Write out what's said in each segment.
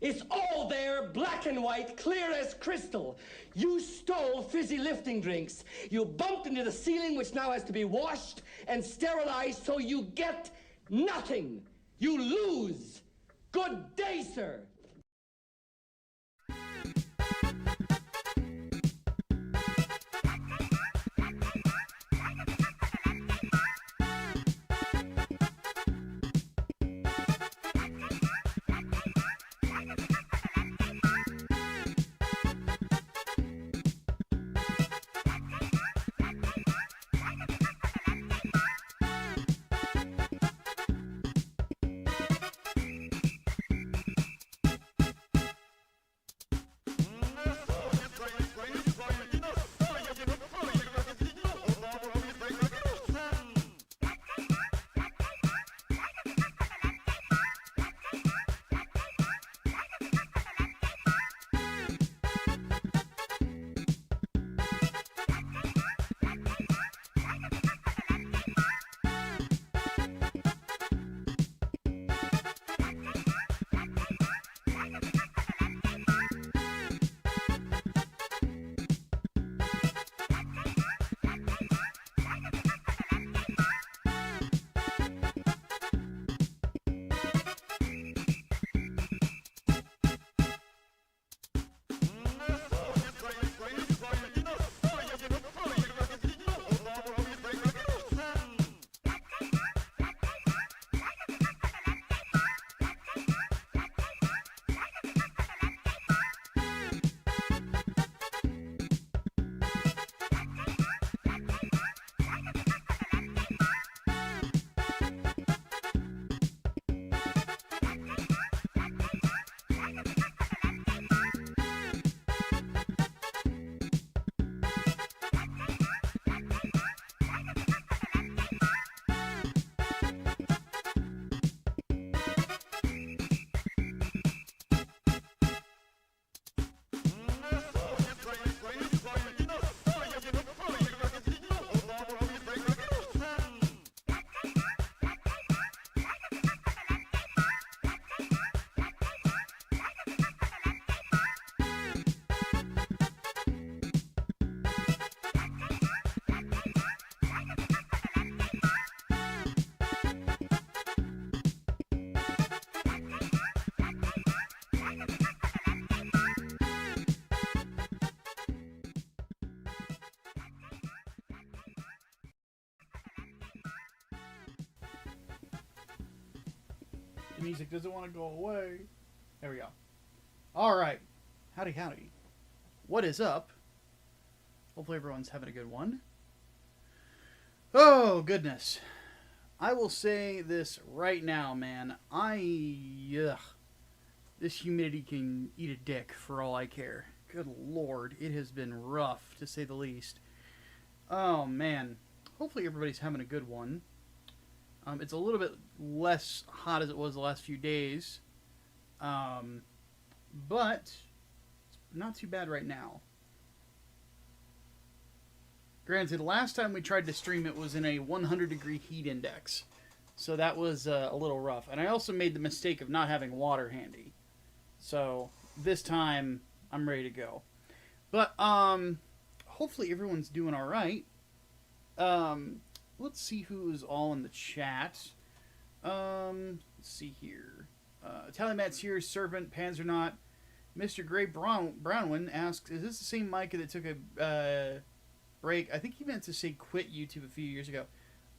It's all there, black and white, clear as crystal. You stole fizzy lifting drinks. You bumped into the ceiling, which now has to be washed and sterilized, so you get nothing. You lose. Good day, sir. The music doesn't want to go away. There we go. Alright. Howdy, howdy. What is up? Hopefully everyone's having a good one. Oh, goodness. I will say this right now, man. This humidity can eat a dick for all I care. Good lord. It has been rough, to say the least. Oh, man. Hopefully everybody's having a good one. It's a little bit less hot as it was the last few days. But it's not too bad right now. Granted, last time we tried to stream it was in a 100-degree heat index. So that was a little rough. And I also made the mistake of not having water handy. So this time I'm ready to go. But hopefully everyone's doing all right. Let's see who's all in the chat. Let's see here. Tallymat's here, Servant, Panzernaut. Mr. Gray Brownwin asks, is this the same Micah that took a break? I think he meant to say quit YouTube a few years ago.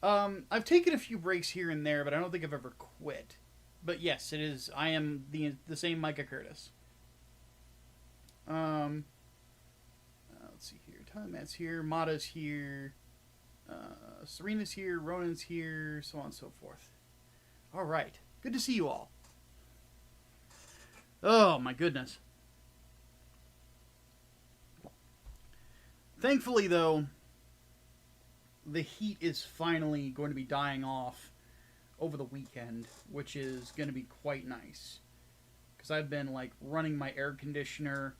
I've taken a few breaks here and there, but I don't think I've ever quit. But yes, it is. I am the same Micah Curtis. Let's see here. Tallymat's here, Mata's here. Serena's here, Ronan's here, so on and so forth. Alright, good to see you all. Oh my goodness. Thankfully though, the heat is finally going to be dying off over the weekend, which is going to be quite nice. Because I've been like running my air conditioner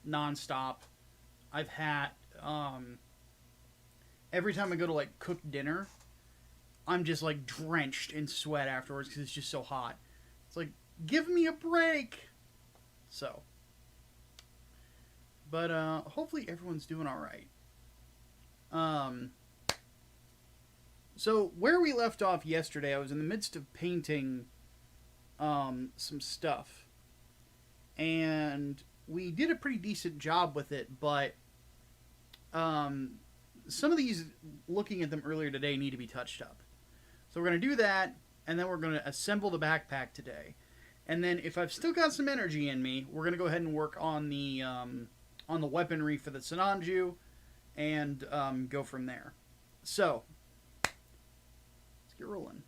non-stop. I've had, every time I go to like cook dinner, I'm just like drenched in sweat afterwards because it's just so hot. It's like, give me a break. So, but hopefully everyone's doing all right. So where we left off yesterday, I was in the midst of painting some stuff, and we did a pretty decent job with it, but some of these, looking at them earlier today, need to be touched up. So we're going to do that, and then we're going to assemble the backpack today. And then if I've still got some energy in me, we're going to go ahead and work on the weaponry for the Sinanju, and go from there. So, let's get rolling.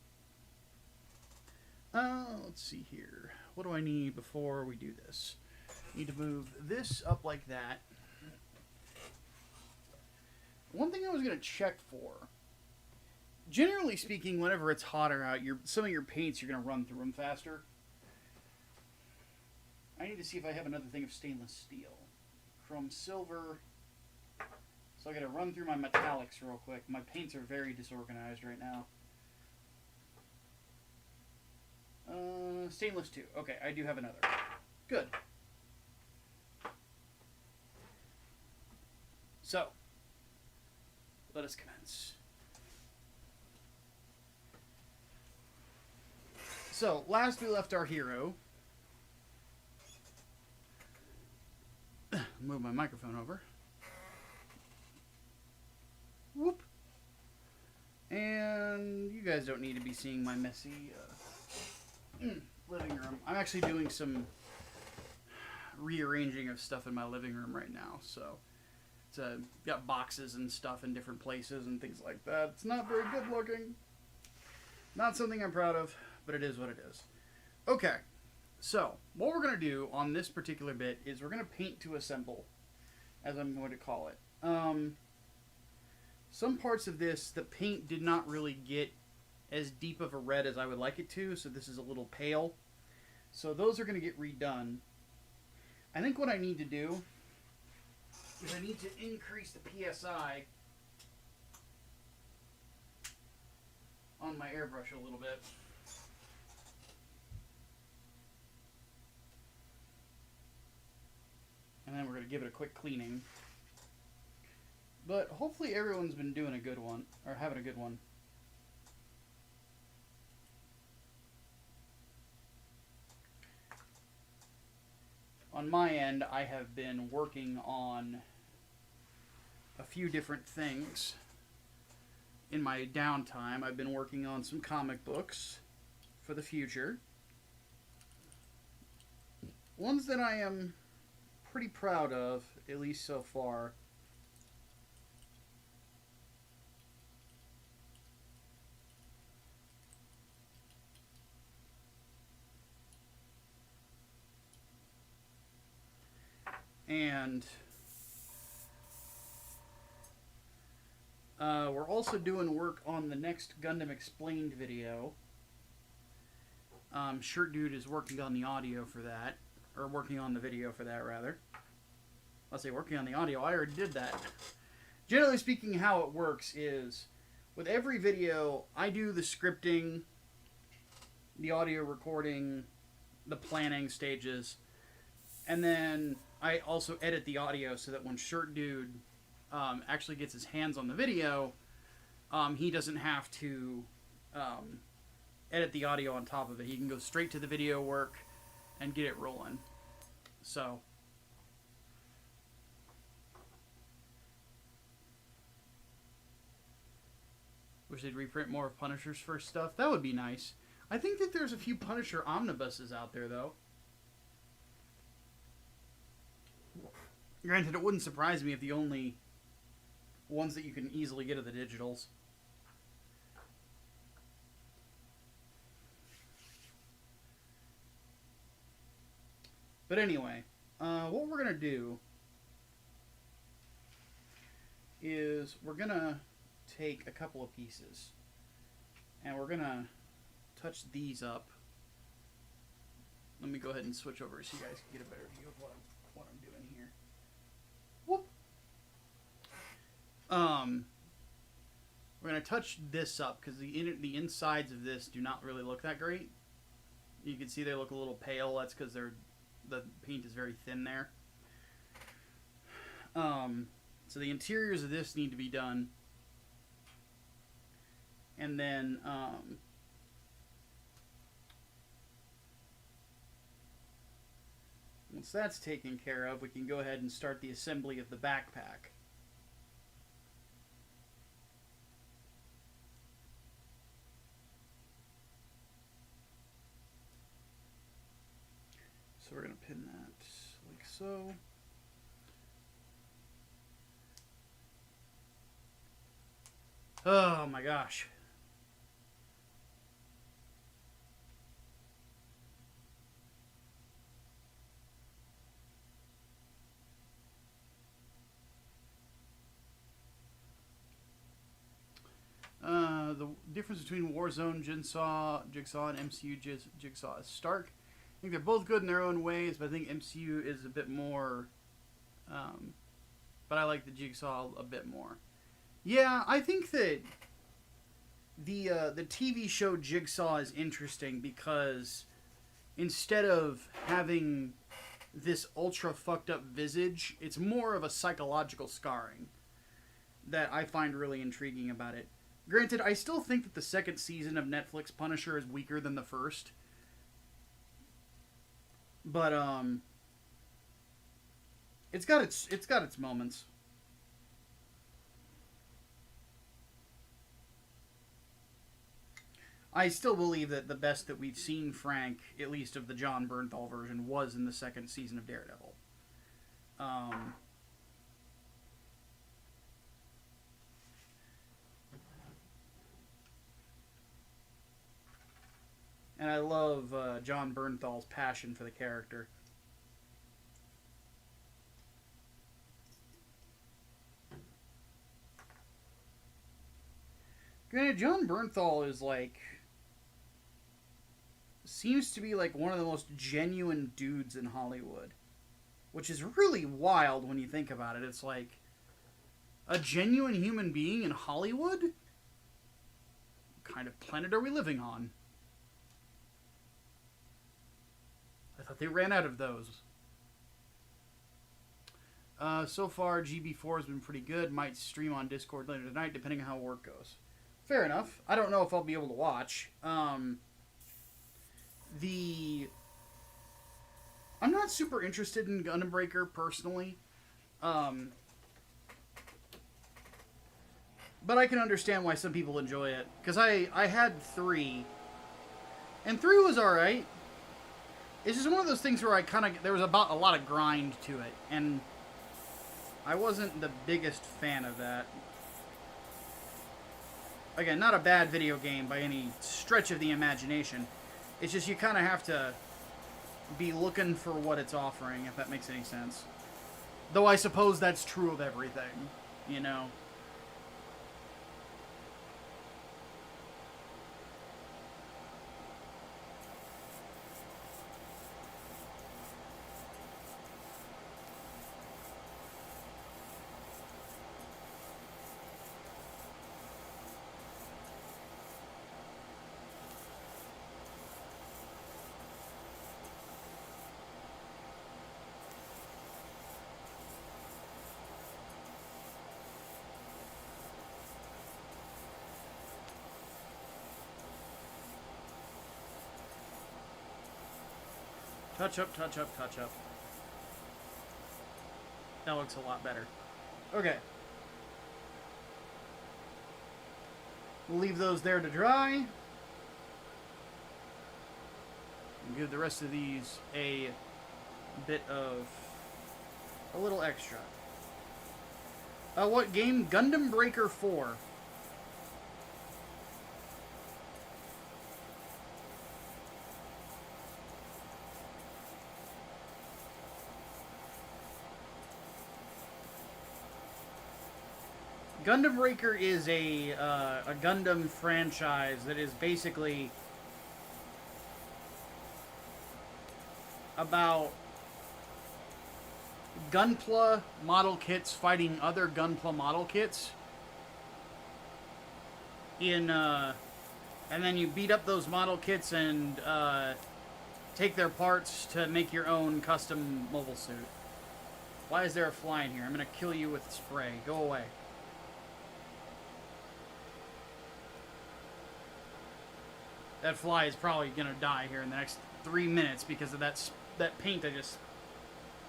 Let's see here. What do I need before we do this? I need to move this up like that. One thing I was going to check for, generally speaking, whenever it's hotter out, some of your paints, you're going to run through them faster. I need to see if I have another thing of stainless steel. Chrome silver. So I got to run through my metallics real quick. My paints are very disorganized right now. Stainless 2. Okay, I do have another. Good. So, let us commence. So, last we left our hero. Move my microphone over. Whoop. And you guys don't need to be seeing my messy living room. I'm actually doing some rearranging of stuff in my living room right now, so it's got boxes and stuff in different places and things like that. It's not very good looking. Not something I'm proud of, but it is what it is. Okay, so what we're going to do on this particular bit is we're going to paint to assemble, as I'm going to call it. Some parts of this, the paint did not really get as deep of a red as I would like it to, so this is a little pale. So those are going to get redone. I think what I need to do is I need to increase the PSI on my airbrush a little bit. And then we're going to give it a quick cleaning. But hopefully everyone's been doing a good one, or having a good one. On my end, I have been working on a few different things. In my downtime, I've been working on some comic books for the future. Ones that I am pretty proud of, at least so far. And we're also doing work on the next Gundam Explained video. Shirt Dude is working on the audio for that. Or working on the video for that, rather. I'll say working on the audio. I already did that. Generally speaking, how it works is, with every video, I do the scripting, the audio recording, the planning stages, and then I also edit the audio so that when Shirt Dude actually gets his hands on the video, he doesn't have to edit the audio on top of it. He can go straight to the video work and get it rolling. So, wish they'd reprint more of Punisher's first stuff. That would be nice. I think that there's a few Punisher omnibuses out there, though. Granted, it wouldn't surprise me if the only ones that you can easily get are the digitals. But anyway, what we're going to do is we're going to take a couple of pieces and we're going to touch these up. Let me go ahead and switch over so you guys can get a better view of what I'm doing here. Whoop. We're going to touch this up because the insides of this do not really look that great. You can see they look a little pale. That's because they're the paint is very thin there. So the interiors of this need to be done. And then, once that's taken care of, we can go ahead and start the assembly of the backpack. So we're going to pin that like so. Oh my gosh. The difference between Warzone Jigsaw and MCU Jigsaw is stark. I think they're both good in their own ways, but I think MCU is a bit more. But I like the Jigsaw a bit more. Yeah, I think that the TV show Jigsaw is interesting because instead of having this ultra fucked up visage, it's more of a psychological scarring that I find really intriguing about it. Granted, I still think that the second season of Netflix Punisher is weaker than the first. But it's got its moments. I still believe that the best that we've seen Frank, at least of the John Bernthal version, was in the second season of Daredevil. And I love John Bernthal's passion for the character. Granted, John Bernthal is like... seems to be like one of the most genuine dudes in Hollywood. Which is really wild when you think about it. It's like... a genuine human being in Hollywood? What kind of planet are we living on? I thought they ran out of those. So far, GB4 has been pretty good. Might stream on Discord later tonight, depending on how work goes. Fair enough. I don't know if I'll be able to watch. I'm not super interested in Gundam Breaker, personally. But I can understand why some people enjoy it. Because I had 3. And 3 was alright. It's just one of those things where there was about a lot of grind to it, and I wasn't the biggest fan of that. Again, not a bad video game by any stretch of the imagination. It's just you kind of have to be looking for what it's offering, if that makes any sense. Though I suppose that's true of everything, you know? Touch up, touch up, touch up. That looks a lot better. Okay. We'll leave those there to dry. And give the rest of these a little extra. What game? Gundam Breaker 4. Gundam Breaker is a Gundam franchise that is basically about Gunpla model kits fighting other Gunpla model kits. And then you beat up those model kits and take their parts to make your own custom mobile suit. Why is there a fly in here? I'm gonna kill you with spray. Go away. That fly is probably gonna die here in the next 3 minutes because of that paint I just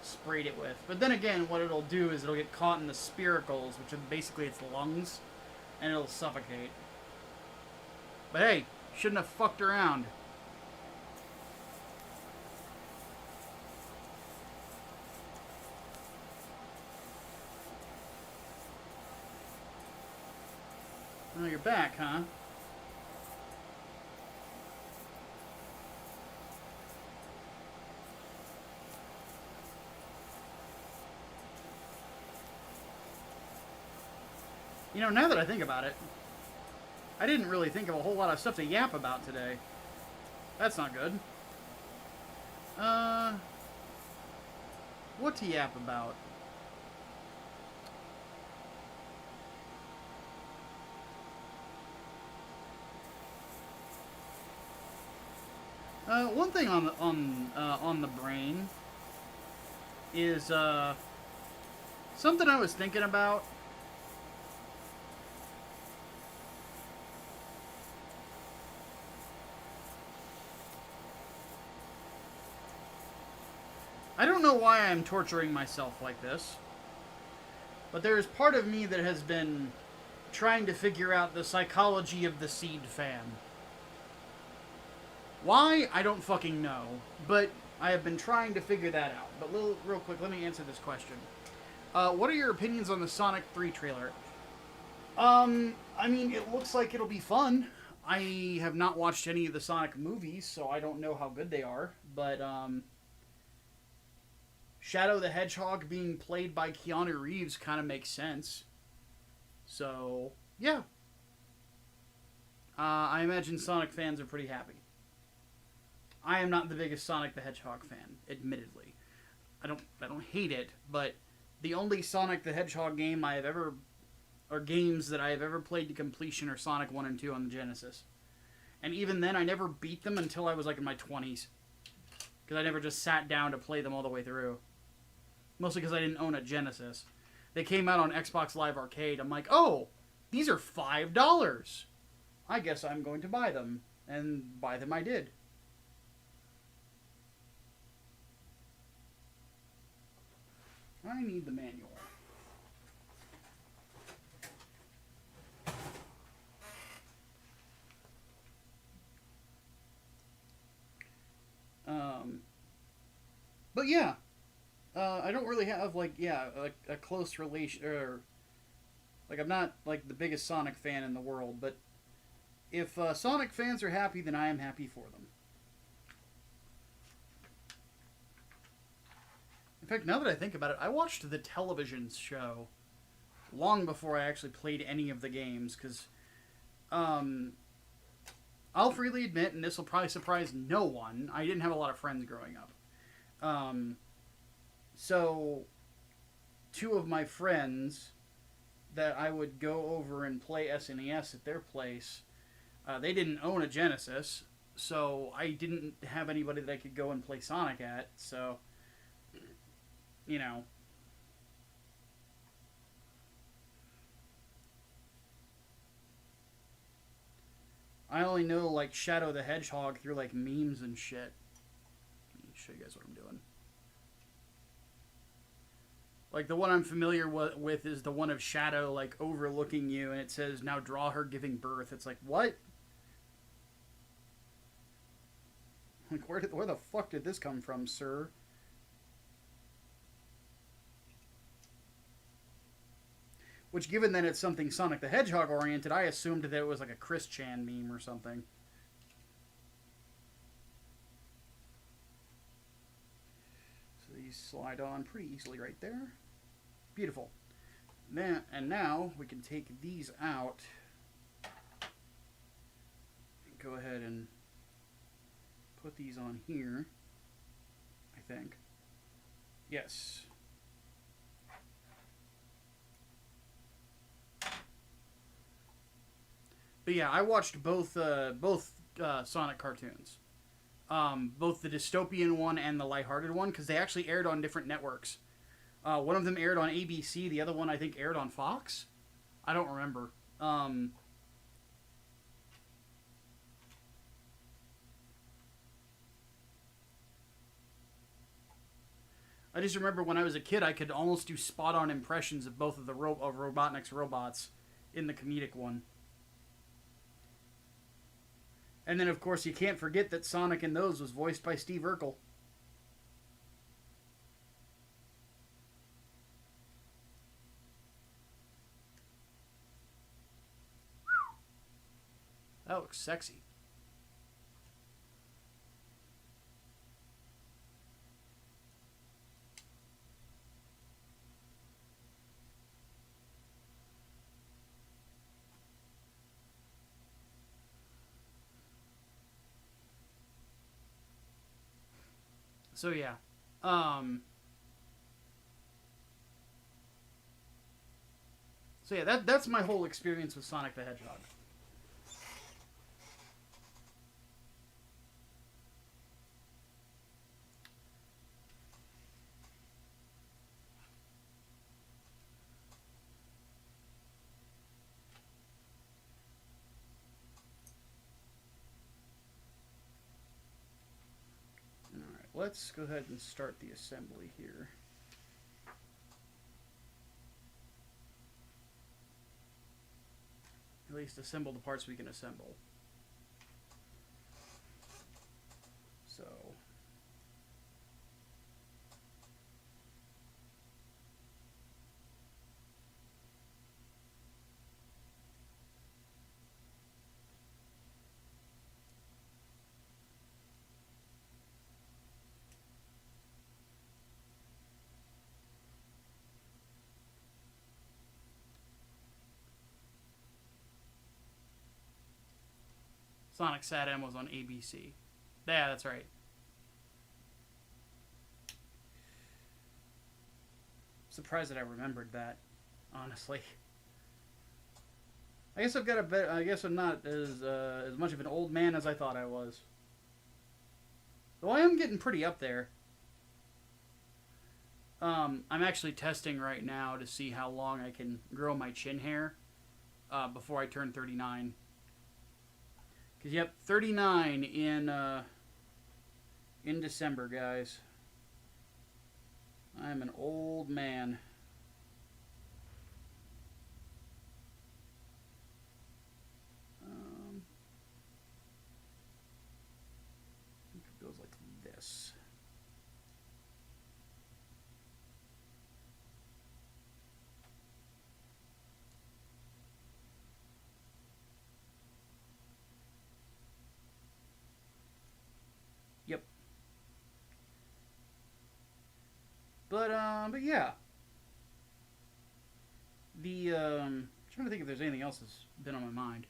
sprayed it with. But then again, what it'll do is it'll get caught in the spiracles, which are basically its lungs, and it'll suffocate. But hey, shouldn't have fucked around. Oh, you're back, huh? You know, now that I think about it, I didn't really think of a whole lot of stuff to yap about today. That's not good. What to yap about? One thing on the brain is something I was thinking about. I don't know why I'm torturing myself like this, but there's part of me that has been trying to figure out the psychology of the Seed fan. Why? I don't fucking know, but I have been trying to figure that out. But real quick, let me answer this question. What are your opinions on the Sonic 3 trailer? I mean, it looks like it'll be fun. I have not watched any of the Sonic movies, so I don't know how good they are, but, Shadow the Hedgehog being played by Keanu Reeves kind of makes sense. So, yeah. I imagine Sonic fans are pretty happy. I am not the biggest Sonic the Hedgehog fan, admittedly. I don't hate it, but the only Sonic the Hedgehog game I have ever, or games that I have ever played to completion are Sonic 1 and 2 on the Genesis. And even then, I never beat them until I was like in my 20s. Because I never just sat down to play them all the way through. Mostly because I didn't own a Genesis. They came out on Xbox Live Arcade. I'm like, oh, these are $5. I guess I'm going to buy them. And buy them I did. I need the manual. But yeah. I don't really have, like, a close relation, or, like, I'm not, like, the biggest Sonic fan in the world, but if Sonic fans are happy, then I am happy for them. In fact, now that I think about it, I watched the television show long before I actually played any of the games, because, I'll freely admit, and this will probably surprise no one, I didn't have a lot of friends growing up. So, two of my friends that I would go over and play SNES at their place, they didn't own a Genesis, so I didn't have anybody that I could go and play Sonic at, so, you know. I only know, like, Shadow the Hedgehog through, like, memes and shit. Let me show you guys what I'm doing. Like, the one I'm familiar with is the one of Shadow, like, overlooking you, and it says, now draw her giving birth. It's like, what? Like, where the fuck did this come from, sir? Which, given that it's something Sonic the Hedgehog oriented, I assumed that it was like a Chris Chan meme or something. So these slide on pretty easily right there. Beautiful. And now we can take these out. Go ahead and put these on here, I think. Yes. But yeah, I watched both Sonic cartoons. both the dystopian one and the lighthearted one, because they actually aired on different networks. One of them aired on ABC, the other one I think aired on Fox. I don't remember. I just remember when I was a kid, I could almost do spot-on impressions of both of the Robotnik's robots in the comedic one. And then, of course, you can't forget that Sonic in those was voiced by Steve Urkel. That looks sexy. So yeah, that's my whole experience with Sonic the Hedgehog. Let's go ahead and start the assembly here. At least assemble the parts we can assemble. So... Sonic Sat-M was on ABC. Yeah, that's right. Surprised that I remembered that, honestly. I guess I've got a bit. I guess I'm not as much of an old man as I thought I was. Though I am getting pretty up there. I'm actually testing right now to see how long I can grow my chin hair before I turn 39. Because, yep, 39 in December, guys. I'm an old man. I think it goes like this. Yep. But yeah. I'm trying to think if there's anything else that's been on my mind.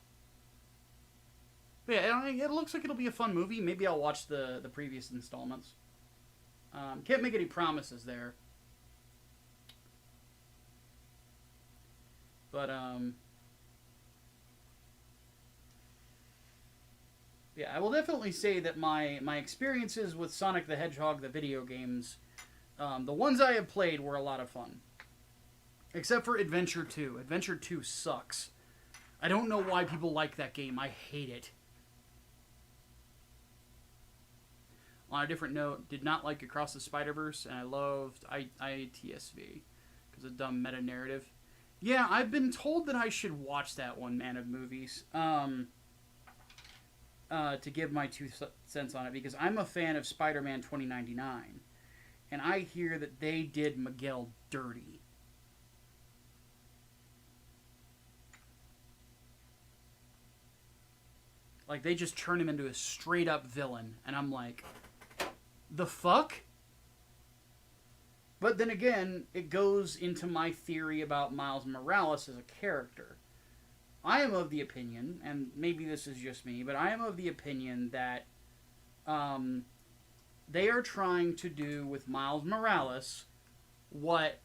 But yeah, it looks like it'll be a fun movie. Maybe I'll watch the previous installments. Can't make any promises there. But, yeah, I will definitely say that my experiences with Sonic the Hedgehog, the video games, the ones I have played were a lot of fun. Except for Adventure 2. Adventure 2 sucks. I don't know why people like that game. I hate it. On a different note, did not like Across the Spider-Verse, and I loved ITSV because of dumb meta-narrative. Yeah, I've been told that I should watch that one, Man of Movies, to give my 2 cents on it, because I'm a fan of Spider-Man 2099, and I hear that they did Miguel dirty. Like, they just turn him into a straight-up villain, and I'm like, the fuck? But then again, it goes into my theory about Miles Morales as a character. I am of the opinion, and maybe this is just me, but I am of the opinion that they are trying to do with Miles Morales what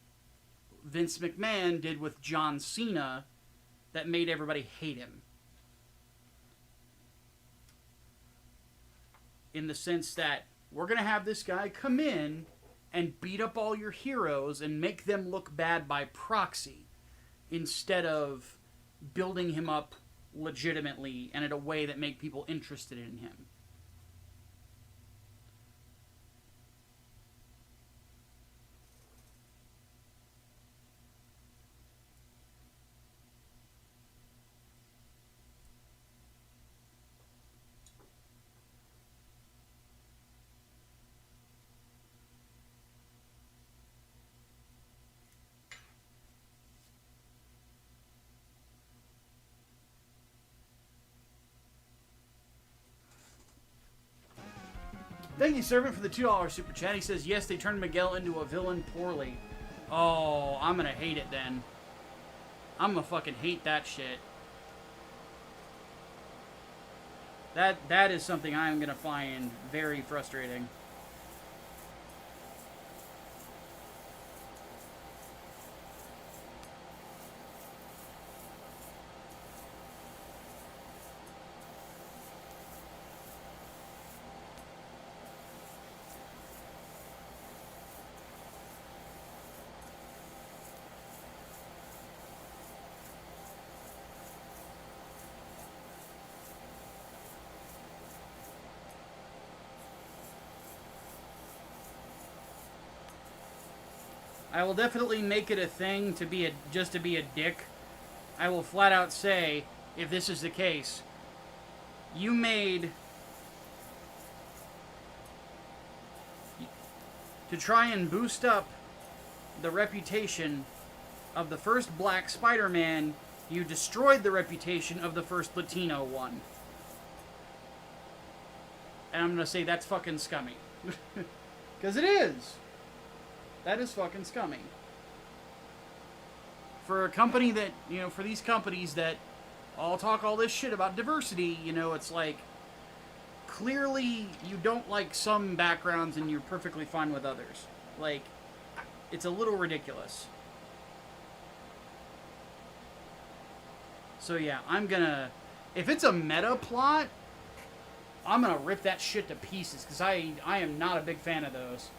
Vince McMahon did with John Cena that made everybody hate him. in the sense that we're going to have this guy come in and beat up all your heroes and make them look bad by proxy instead of building him up legitimately and in a way that make people interested in him. Thank you, Servant, for the $2 super chat. He says, yes, they turned Miguel into a villain poorly. Oh, I'm gonna hate it then. I'm gonna fucking hate that shit. That is something I'm gonna find very frustrating. I will definitely make it a thing to be just to be a dick. I will flat out say, if this is the case, you made to try and boost up the reputation of the first black Spider-Man, you destroyed the reputation of the first Latino one. And I'm gonna say that's fucking scummy. Because it is. That is fucking scummy. For a company that, you know, for these companies that all talk all this shit about diversity, you know, it's like, clearly you don't like some backgrounds and you're perfectly fine with others. Like, it's a little ridiculous. So yeah, I'm gonna, if it's a meta plot, I'm gonna rip that shit to pieces, because I am not a big fan of those.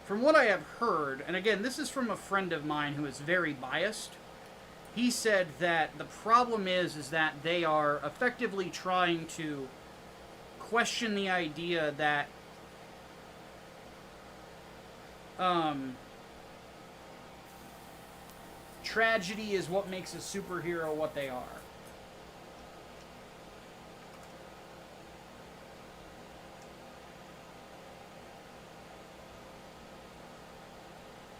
From what I have heard, and again, this is from a friend of mine who is very biased, he said that the problem is that they are effectively trying to question the idea that tragedy is what makes a superhero what they are.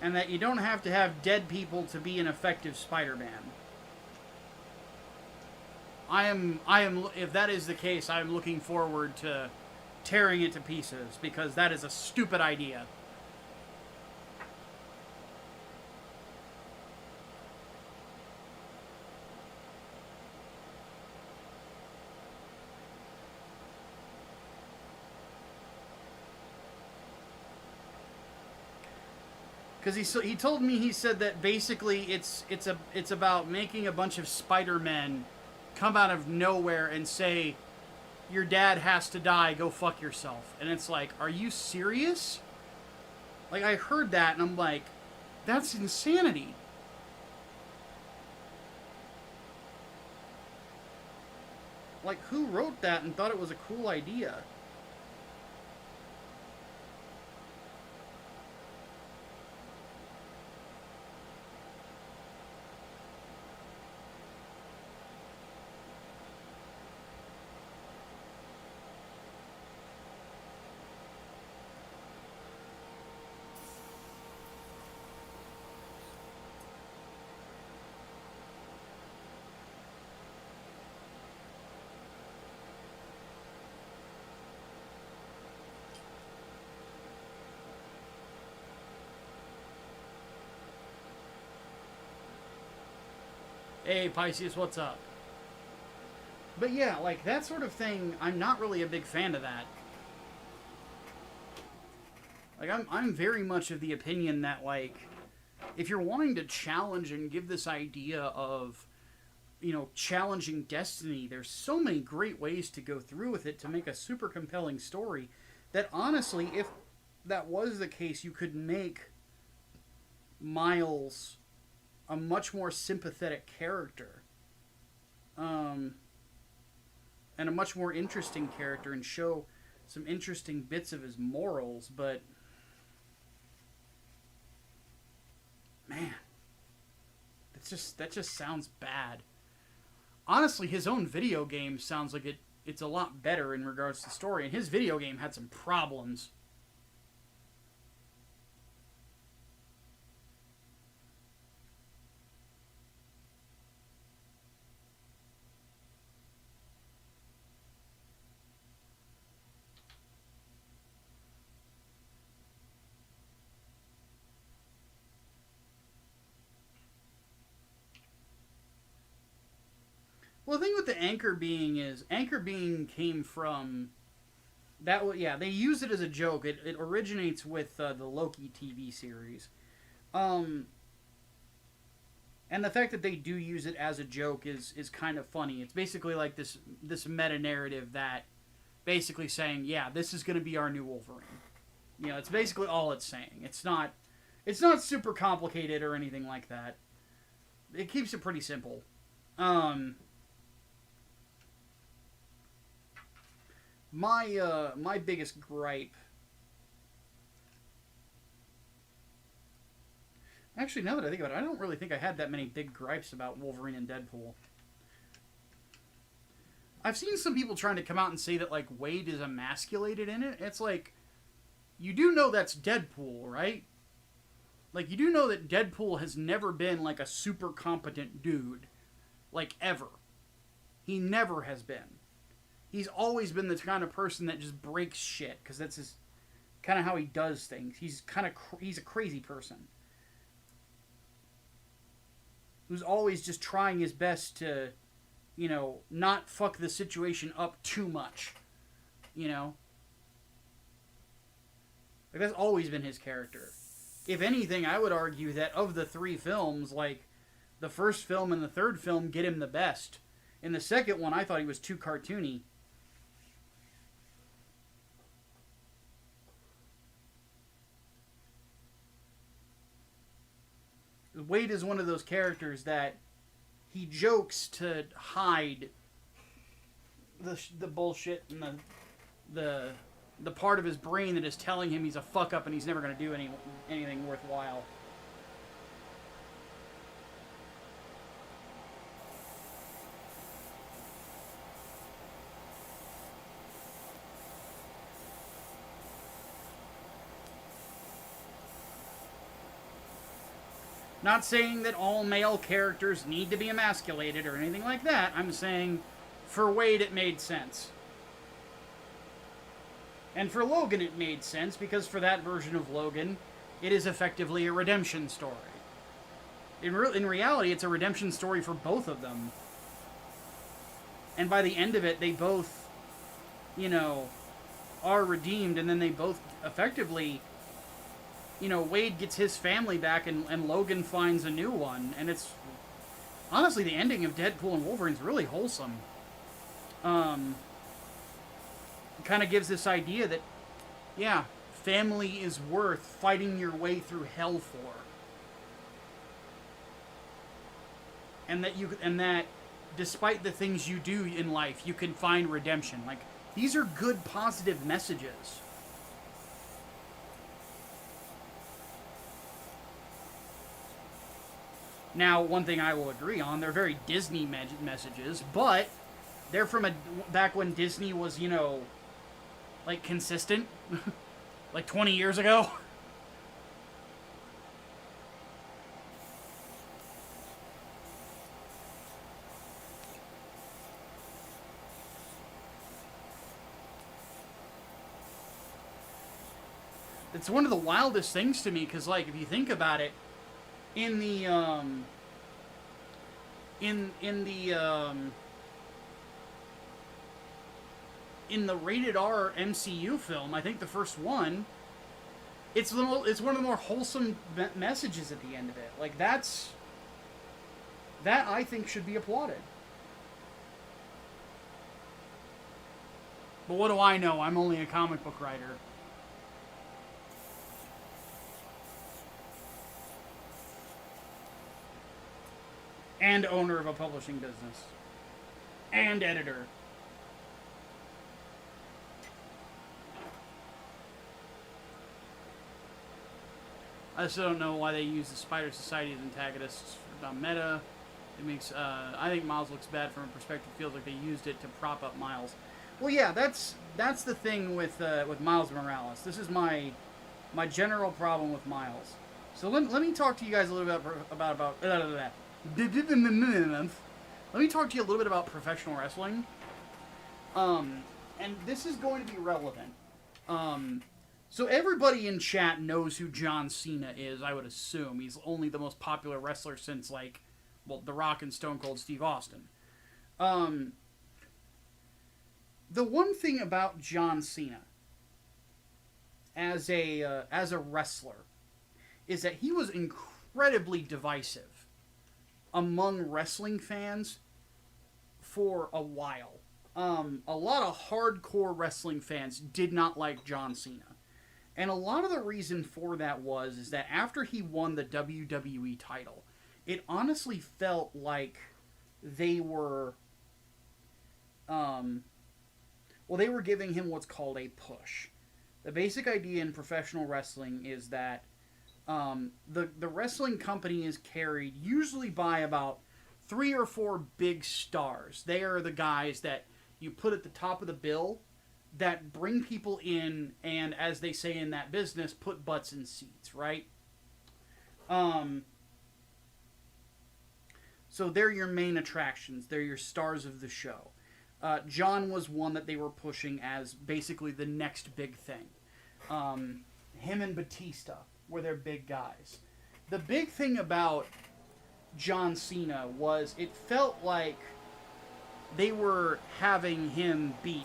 And that you don't have to have dead people to be an effective Spider-Man. I am, if that is the case, I am looking forward to tearing it to pieces, because that is a stupid idea. Because he told me, he said that basically it's about making a bunch of Spider-Men come out of nowhere and say, your dad has to die, go fuck yourself. And it's like, are you serious? Like, I heard that and I'm like, that's insanity. Like, who wrote that and thought it was a cool idea? Hey, Pisces, what's up? But yeah, like, that sort of thing, I'm not really a big fan of that. Like, I'm very much of the opinion that, like, if you're wanting to challenge and give this idea of challenging destiny. There's so many great ways to go through with it to make a super compelling story that honestly, if that was the case, you could make Miles a much more sympathetic character. And a much more interesting character, and show some interesting bits of his morals, but man, that just sounds bad. Honestly, his own video game sounds like it's a lot better in regards to story, and his video game had some problems. Well, the thing with the Anchor Being is, Anchor Being came from that. Yeah, they use it as a joke. It originates with the Loki TV series, and the fact that they do use it as a joke is kind of funny. It's basically like this meta narrative that basically saying, yeah, this is going to be our new Wolverine. It's basically all it's saying. It's not super complicated or anything like that. It keeps it pretty simple. My biggest gripe. Actually, now that I think about it, I don't really think I had that many big gripes about Wolverine and Deadpool. I've seen some people trying to come out and say that, like, Wade is emasculated in it. It's like, you do know that's Deadpool, right? Like, you do know that Deadpool has never been, like, a super competent dude. Like, ever. He never has been. He's always been the kind of person that just breaks shit, because that's his kind of how he does things. He's a crazy person who's always just trying his best to, not fuck the situation up too much. Like, that's always been his character. If anything, I would argue that of the 3 films, like, the first film and the third film get him the best. In the second one, I thought he was too cartoony. Wade is one of those characters that he jokes to hide the bullshit and the part of his brain that is telling him he's a fuck up and he's never going to do anything worthwhile. Not saying that all male characters need to be emasculated or anything like that. I'm saying for Wade it made sense. And for Logan it made sense because for that version of Logan, it is effectively a redemption story. In reality, it's a redemption story for both of them. And by the end of it, they both, are redeemed, and then they both effectively... Wade gets his family back and Logan finds a new one. And it's... Honestly, the ending of Deadpool and Wolverine's really wholesome. Kind of gives this idea that, yeah, family is worth fighting your way through hell for. And that despite the things you do in life, you can find redemption. Like, these are good, positive messages. Now, one thing I will agree on, they're very Disney messages, but they're from back when Disney was, like, consistent. Like 20 years ago. It's one of the wildest things to me, because, like, if you think about it, in the rated R MCU film, I think the first one, it's one of the more wholesome messages at the end of it. Like, that I think should be applauded. But what do I know? I'm only a comic book writer. And owner of a publishing business. And editor. I still don't know why they use the Spider Society as antagonists for meta. It makes, I think Miles looks bad from a perspective. Feels like they used it to prop up Miles. Well, yeah, that's the thing with Miles Morales. This is my general problem with Miles. So let me talk to you guys a little bit about let me talk to you a little bit about professional wrestling. And this is going to be relevant. So everybody in chat knows who John Cena is, I would assume. He's only the most popular wrestler since, like, well, The Rock and Stone Cold Steve Austin. The one thing about John Cena as a wrestler is that he was incredibly divisive among wrestling fans for a while. A lot of hardcore wrestling fans did not like John Cena. And a lot of the reason for that is that after he won the WWE title, it honestly felt like they were, they were giving him what's called a push. The basic idea in professional wrestling is that the wrestling company is carried usually by about 3 or 4 big stars. They are the guys that you put at the top of the bill that bring people in and, as they say in that business, put butts in seats, right? So they're your main attractions. They're your stars of the show. John was one that they were pushing as basically the next big thing. Him and Batista were their big guys. The big thing about John Cena was it felt like they were having him beat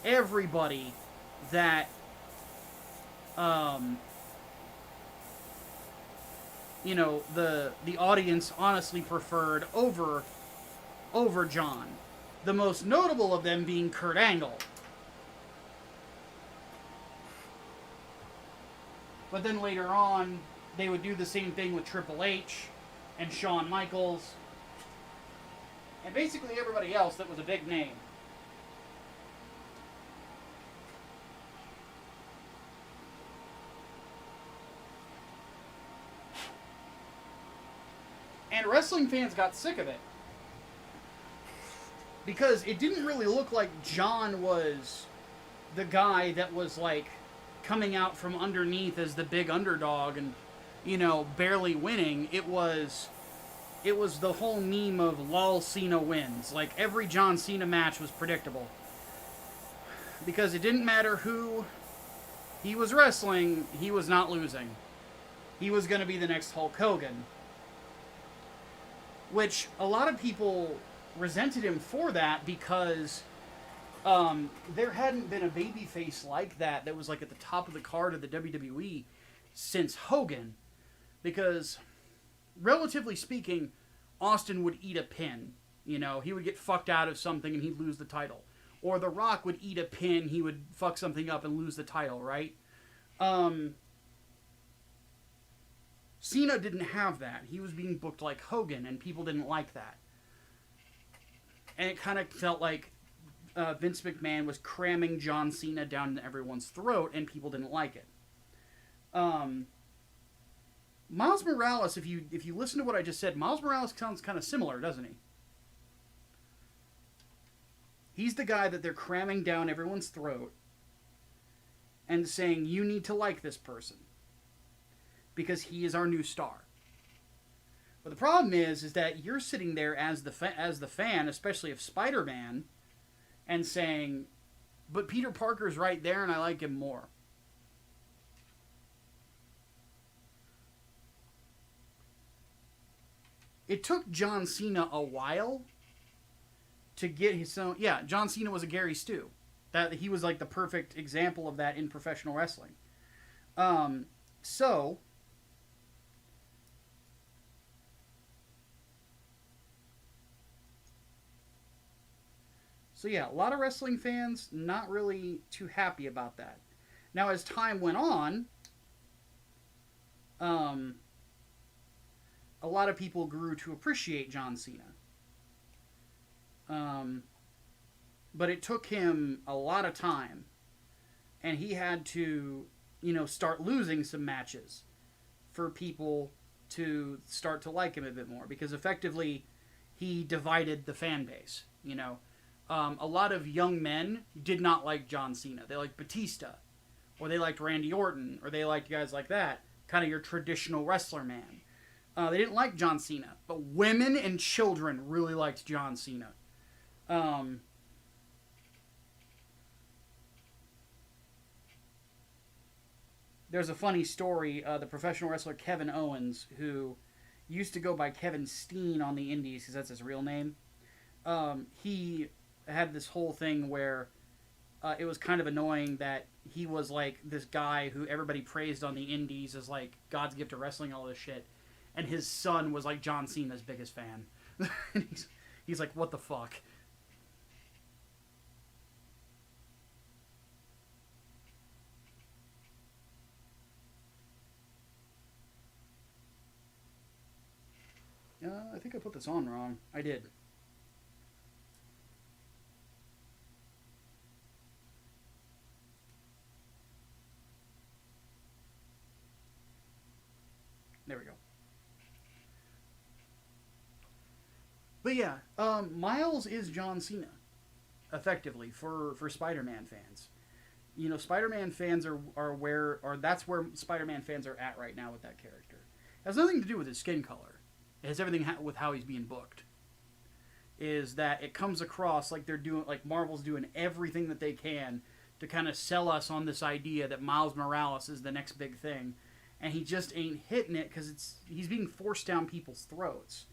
everybody that the audience honestly preferred over John. The most notable of them being Kurt Angle. But then later on, they would do the same thing with Triple H and Shawn Michaels and basically everybody else that was a big name. And wrestling fans got sick of it. Because it didn't really look like John was the guy that was, like, coming out from underneath as the big underdog and, barely winning. It was the whole meme of lol Cena wins. Like, every John Cena match was predictable. Because it didn't matter who he was wrestling, he was not losing. He was going to be the next Hulk Hogan. Which a lot of people resented him for that because there hadn't been a babyface like that was like at the top of the card of the WWE since Hogan. Because, relatively speaking, Austin would eat a pin. He would get fucked out of something and he'd lose the title. Or The Rock would eat a pin, he would fuck something up and lose the title, right? Cena didn't have that. He was being booked like Hogan, and people didn't like that. And it kind of felt like Vince McMahon was cramming John Cena down everyone's throat, and people didn't like it. Miles Morales, if you listen to what I just said, Miles Morales sounds kind of similar, doesn't he? He's the guy that they're cramming down everyone's throat and saying, you need to like this person. Because he is our new star. But the problem is that you're sitting there as the fan, especially of Spider-Man, and saying, but Peter Parker's right there and I like him more. It took John Cena a while to get his own... Yeah, John Cena was a Gary Stu. He was like the perfect example of that in professional wrestling. So So yeah, a lot of wrestling fans not really too happy about that. Now, as time went on, a lot of people grew to appreciate John Cena. But it took him a lot of time, and he had to, start losing some matches for people to start to like him a bit more, because effectively he divided the fan base. A lot of young men did not like John Cena. They liked Batista, or they liked Randy Orton, or they liked guys like that, kind of your traditional wrestler man. They didn't like John Cena, but women and children really liked John Cena. There's a funny story. The professional wrestler Kevin Owens, who used to go by Kevin Steen on the indies, because that's his real name, he had this whole thing where it was kind of annoying that he was like this guy who everybody praised on the indies as like God's gift to wrestling, all this shit, and his son was like John Cena's biggest fan. And he's like, what the fuck? I think I put this on wrong. I did. There we go. But yeah, Miles is John Cena, effectively, for Spider-Man fans. Spider-Man fans that's where Spider-Man fans are at right now with that character. It has nothing to do with his skin color. It has everything with how he's being booked. Is that it comes across like Marvel's doing everything that they can to kind of sell us on this idea that Miles Morales is the next big thing, and he just ain't hitting it because he's being forced down people's throats.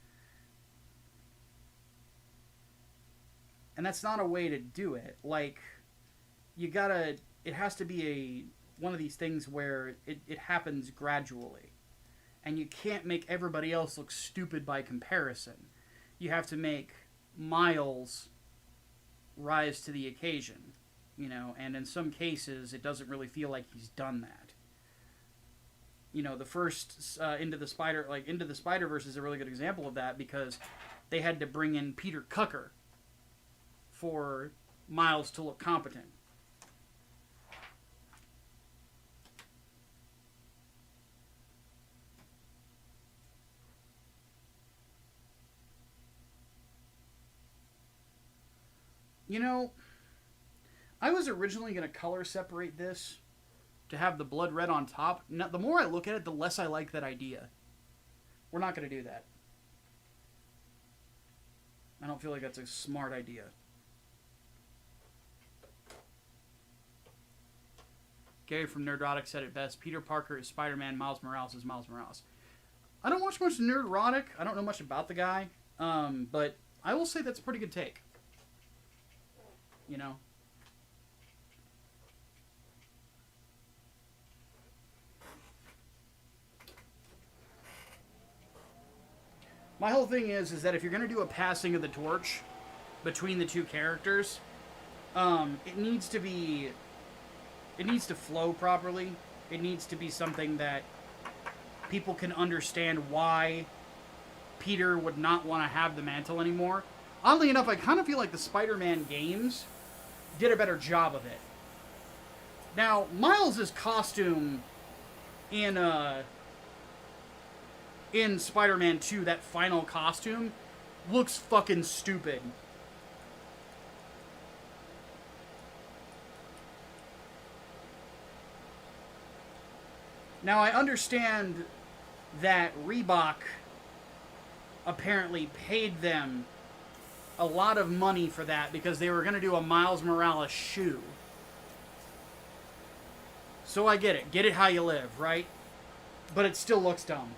And that's not a way to do it. Like, it has to be one of these things where it happens gradually. And you can't make everybody else look stupid by comparison. You have to make Miles rise to the occasion, and in some cases it doesn't really feel like he's done that. The first Into the Spider-Verse is a really good example of that, because they had to bring in Peter Cucker for Miles to look competent. I was originally going to color separate this to have the blood red on top. Now, the more I look at it, the less I like that idea. We're not going to do that. I don't feel like that's a smart idea. Gary from Nerdrotic said it best. Peter Parker is Spider-Man, Miles Morales is Miles Morales. I don't watch much Nerdrotic. I don't know much about the guy. But I will say that's a pretty good take. My whole thing is that if you're going to do a passing of the torch between the two characters, it needs to flow properly. It needs to be something that people can understand why Peter would not want to have the mantle anymore. Oddly enough, I kind of feel like the Spider-Man games did a better job of it. Now, Miles' costume in Spider-Man 2, that final costume, looks fucking stupid. Now, I understand that Reebok apparently paid them a lot of money for that because they were going to do a Miles Morales shoe. So I get it. Get it how you live, right? But it still looks dumb.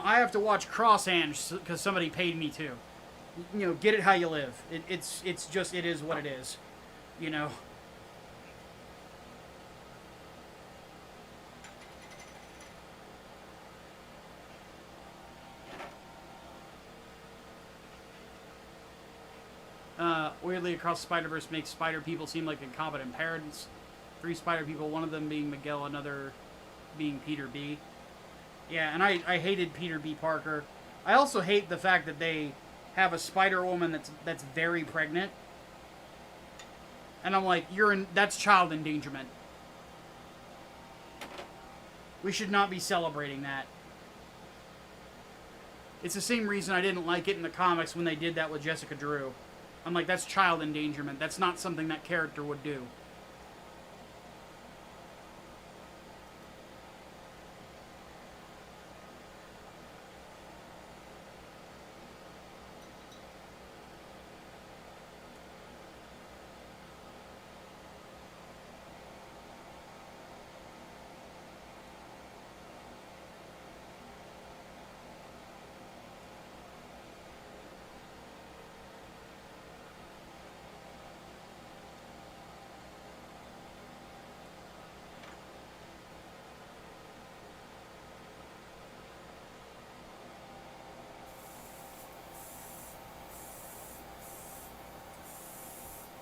I have to watch Crosshand because somebody paid me to. Get it how you live. It is what it is. Weirdly, Across the Spider-Verse makes spider people seem like incompetent parents. 3 spider people, one of them being Miguel, another being Peter B. Yeah, and I hated Peter B. Parker. I also hate the fact that they have a Spider-Woman that's very pregnant. And I'm like, that's child endangerment. We should not be celebrating that. It's the same reason I didn't like it in the comics when they did that with Jessica Drew. I'm like, that's child endangerment. That's not something that character would do.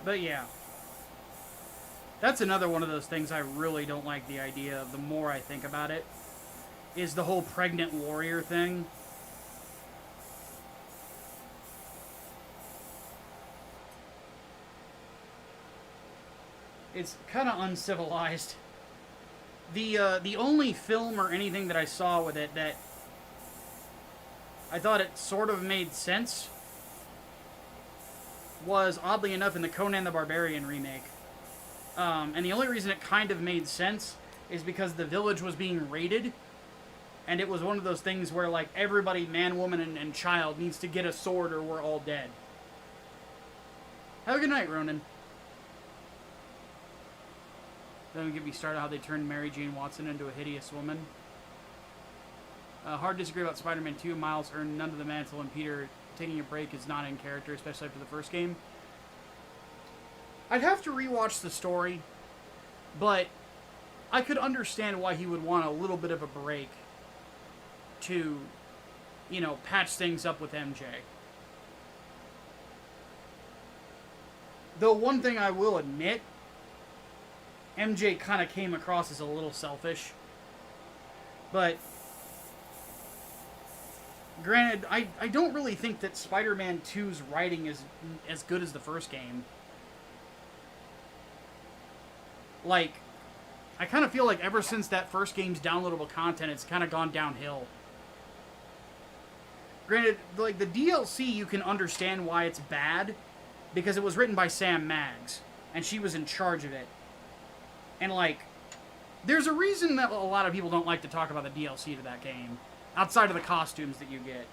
But yeah. That's another one of those things I really don't like the idea of the more I think about it. Is the whole pregnant warrior thing. It's kind of uncivilized. The only film or anything that I saw with it that I thought it sort of made sense was, oddly enough, in the Conan the Barbarian remake. And the only reason it kind of made sense is because the village was being raided, and it was one of those things where, like, everybody, man, woman, and child, needs to get a sword or we're all dead. Have a good night, Ronan. Don't get me started how they turned Mary Jane Watson into a hideous woman. Hard to disagree about Spider-Man 2. Miles earned none of the mantle, and Peter taking a break is not in character, especially after the first game. I'd have to rewatch the story, but I could understand why he would want a little bit of a break to, you know, patch things up with MJ. Though one thing I will admit, MJ kind of came across as a little selfish. But granted, I don't really think that Spider-Man 2's writing is as good as the first game. Like, I kind of feel like ever since that first game's downloadable content, it's kind of gone downhill. Granted, like, the DLC, you can understand why it's bad, because it was written by Sam Maggs, and she was in charge of it. And, like, there's a reason that a lot of people don't like to talk about the DLC to that game, outside of the costumes that you get.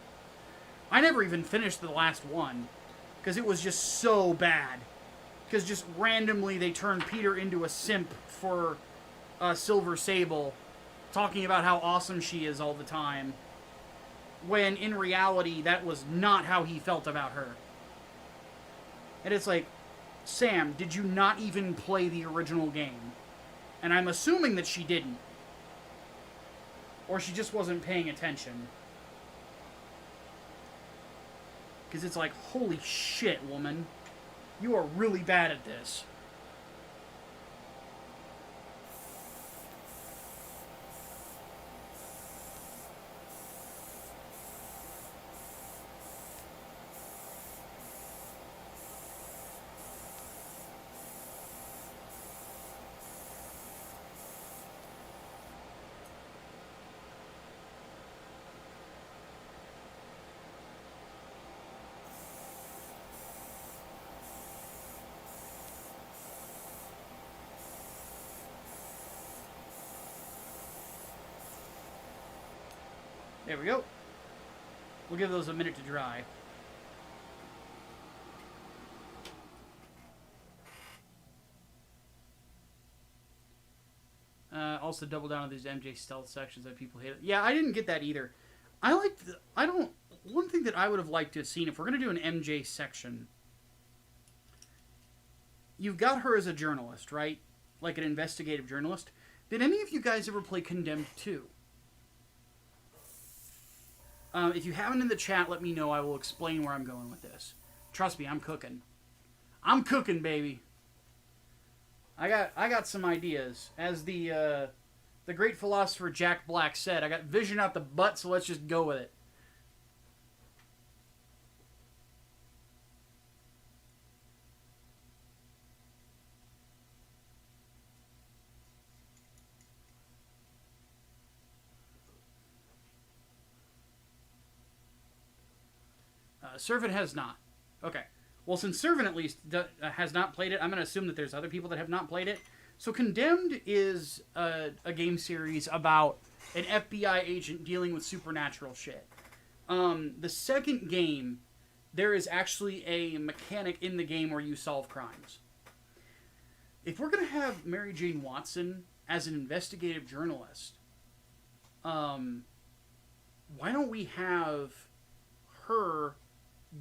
I never even finished the last one, because it was just so bad. Because just randomly they turned Peter into a simp for Silver Sable, talking about how awesome she is all the time, when in reality that was not how he felt about her. And it's like, Sam, did you not even play the original game? And I'm assuming that she didn't. Or she just wasn't paying attention. Because it's like, holy shit, woman. You are really bad at this. There we go. We'll give those a minute to dry. Also double down on these MJ stealth sections that people hate. Yeah, I didn't get that either. One thing that I would have liked to have seen, if we're going to do an MJ section, you've got her as a journalist, right? Like an investigative journalist. Did any of you guys ever play Condemned 2? If you haven't in the chat, let me know. I will explain where I'm going with this. Trust me, I'm cooking. I'm cooking, baby. I got some ideas. As the great philosopher Jack Black said, I got vision out the butt, so let's just go with it. Servant has not. Okay. Well, since Servant at least has not played it, I'm going to assume that there's other people that have not played it. So Condemned is a game series about an FBI agent dealing with supernatural shit. The second game, there is actually a mechanic in the game where you solve crimes. If we're going to have Mary Jane Watson as an investigative journalist, why don't we have her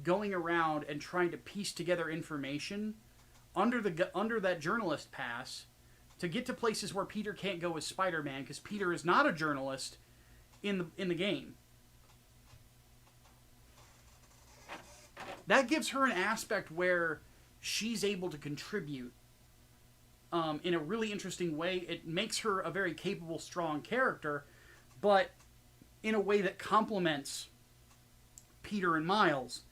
going around and trying to piece together information under that journalist pass to get to places where Peter can't go as Spider-Man, because Peter is not a journalist in the game. That gives her an aspect where she's able to contribute in a really interesting way. It makes her a very capable, strong character, but in a way that complements Peter and Miles,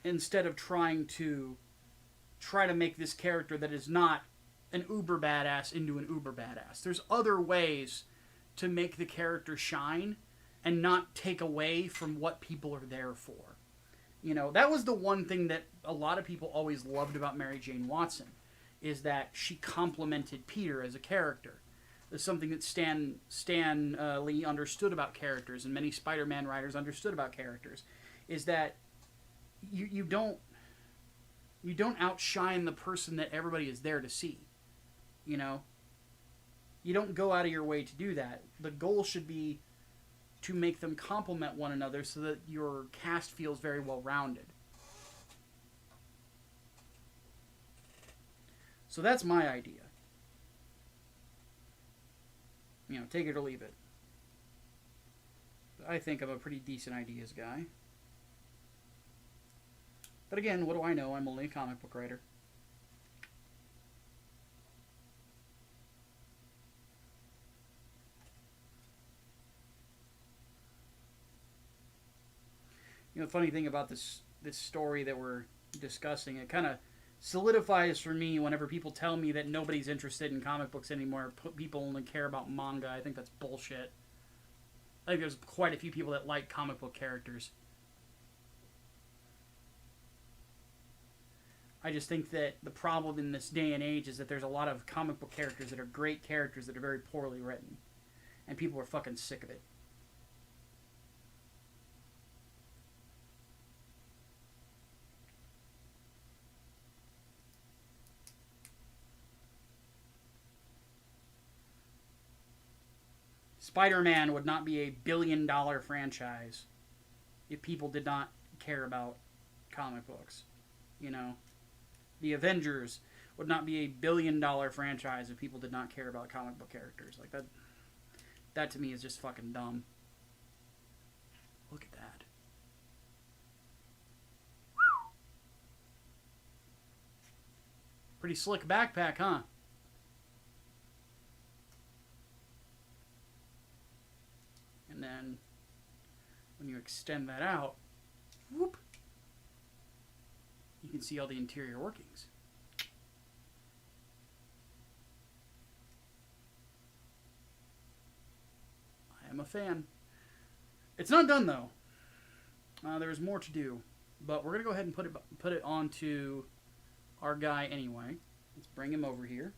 instead of trying to make this character that is not an uber badass into an uber badass. There's other ways to make the character shine and not take away from what people are there for. You know, that was the one thing that a lot of people always loved about Mary Jane Watson, is that she complemented Peter as a character. It's something that Stan Lee understood about characters, and many Spider-Man writers understood about characters, is that you don't outshine the person that everybody is there to see. You know? You don't go out of your way to do that. The goal should be to make them complement one another so that your cast feels very well-rounded. So that's my idea. You know, take it or leave it. I think I'm a pretty decent ideas guy. But again, what do I know? I'm only a comic book writer. You know, the funny thing about this story that we're discussing, it kind of solidifies for me whenever people tell me that nobody's interested in comic books anymore. People only care about manga. I think that's bullshit. I think there's quite a few people that like comic book characters. I just think that the problem in this day and age is that there's a lot of comic book characters that are great characters that are very poorly written. And people are fucking sick of it. Spider-Man would not be a billion-dollar franchise if people did not care about comic books. You know? The Avengers would not be a billion-dollar franchise if people did not care about comic book characters. Like, that to me is just fucking dumb. Look at that. Pretty slick backpack, huh? And then, when you extend that out, whoop, you can see all the interior workings. I am a fan. It's not done, though. There's more to do. But we're going to go ahead and put it onto our guy anyway. Let's bring him over here.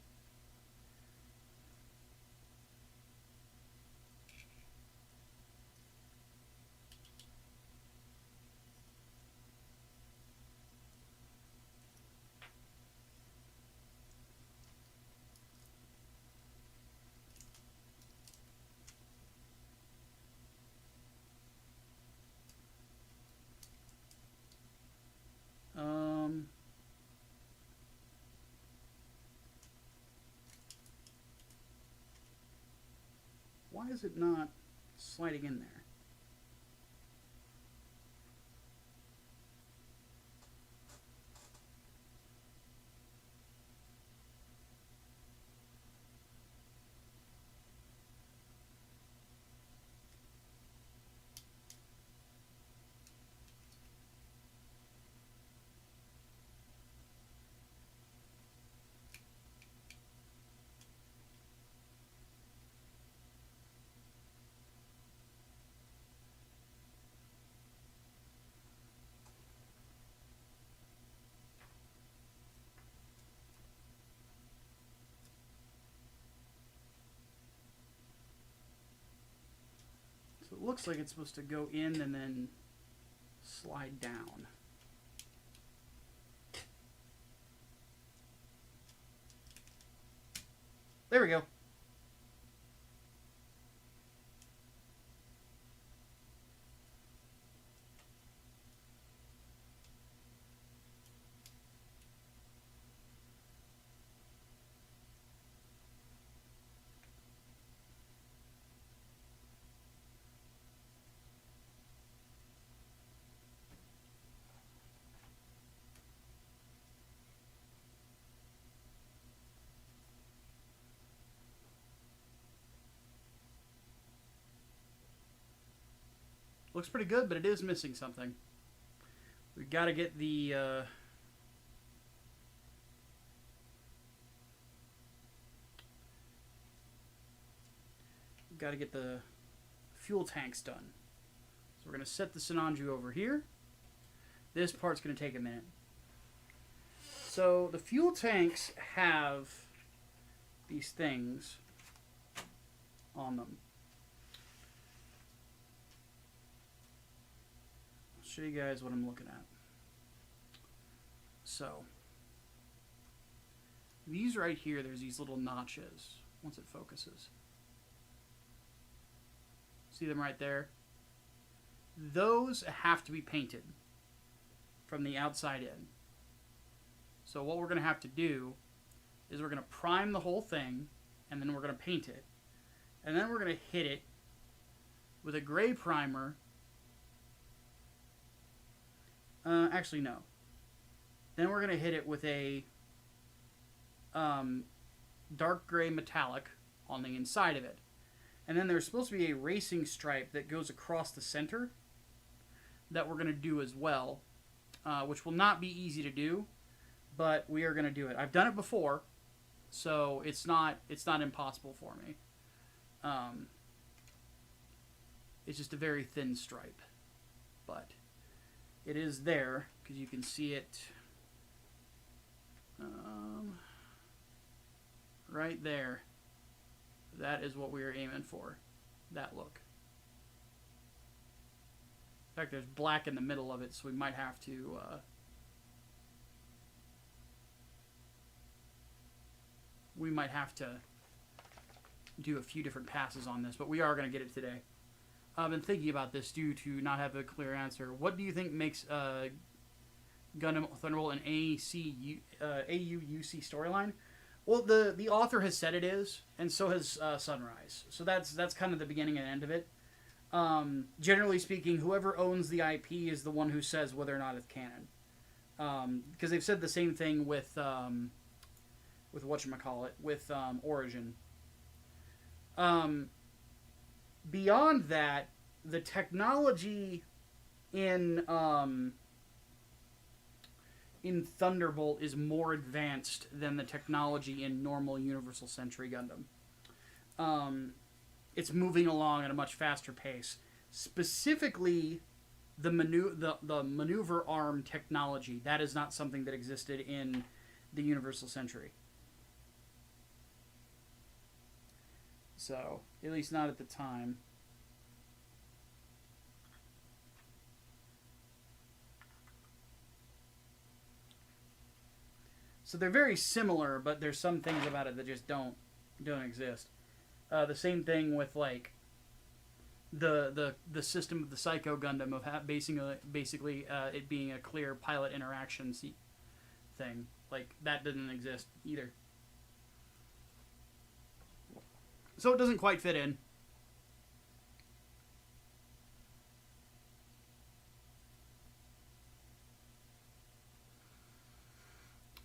Why is it not sliding in there? looks like it's supposed to go in and then slide down. There we go. Looks pretty good, but it is missing something. We've got to get the... got to get the fuel tanks done. So we're going to set the Sinanju over here. This part's going to take a minute. So the fuel tanks have these things on them. I'll show you guys what I'm looking at. So these right here, there's these little notches once it focuses. See them right there? Those have to be painted from the outside in. So what we're going to have to do is we're going to prime the whole thing, and then we're going to paint it. And then we're going to hit it with a gray primer. Actually, no. Then we're going to hit it with a dark gray metallic on the inside of it. And then there's supposed to be a racing stripe that goes across the center that we're going to do as well, which will not be easy to do, but we are going to do it. I've done it before, so it's not impossible for me. It's just a very thin stripe, but it is there because you can see it right there. That is what we are aiming for, that look. In fact, there's black in the middle of it, so we might have to do a few different passes on this, but we are going to get it today. I've been thinking about this due to not have a clear answer. What do you think makes Gundam Thunderbolt an AUUC storyline? Well, the author has said it is, and so has Sunrise. So that's kind of the beginning and end of it. Generally speaking, whoever owns the IP is the one who says whether or not it's canon. Because they've said the same thing with whatchamacallit, with Origin. Beyond that, the technology in Thunderbolt is more advanced than the technology in normal Universal Century Gundam. It's moving along at a much faster pace. Specifically, the maneuver arm technology, that is not something that existed in the Universal Century. So, at least not at the time. So they're very similar, but there's some things about it that just don't exist. The same thing with like the system of the Psycho Gundam of basically it being a clear pilot interaction thing. Like that didn't exist either. So it doesn't quite fit in.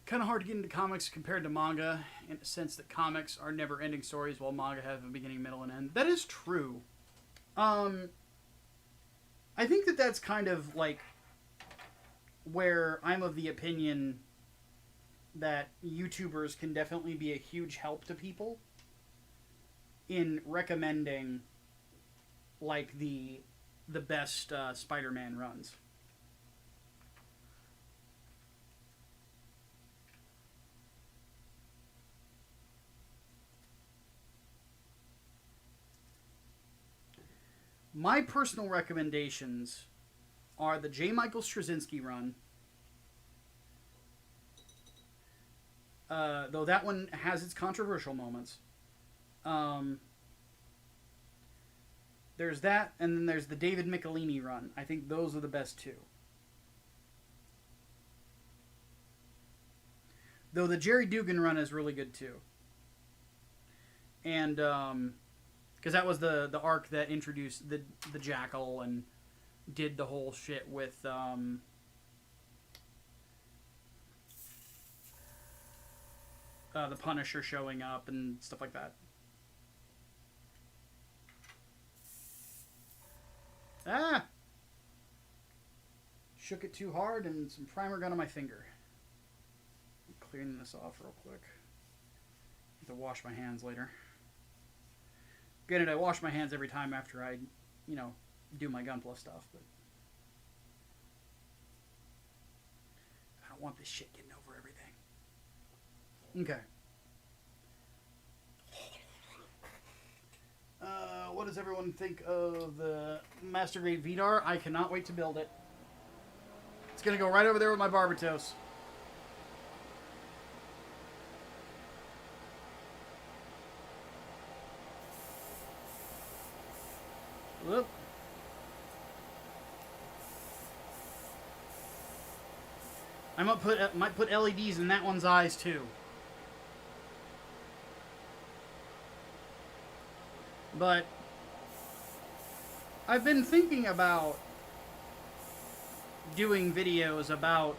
Kind of hard to get into comics compared to manga in the sense that comics are never-ending stories while manga have a beginning, middle, and end. That is true. I think that that's kind of like where I'm of the opinion that YouTubers can definitely be a huge help to people in recommending like the best Spider-Man runs. My personal recommendations are the J. Michael Straczynski run. Though that one has its controversial moments. There's that, and then there's the David Michelini run. I think those are the best two. Though the Jerry Dugan run is really good too. And, because that was the arc that introduced the Jackal and did the whole shit with, the Punisher showing up and stuff like that. Ah! Shook it too hard and some primer got on my finger. I'm clearing this off real quick. Have to wash my hands later. Granted, I wash my hands every time after I, you know, do my Gunpla stuff, but I don't want this shit getting over everything. Okay. What does everyone think of the Master Grade Vidar? I cannot wait to build it. It's going to go right over there with my Barbatos. Whoop. I might put LEDs in that one's eyes too. But I've been thinking about doing videos about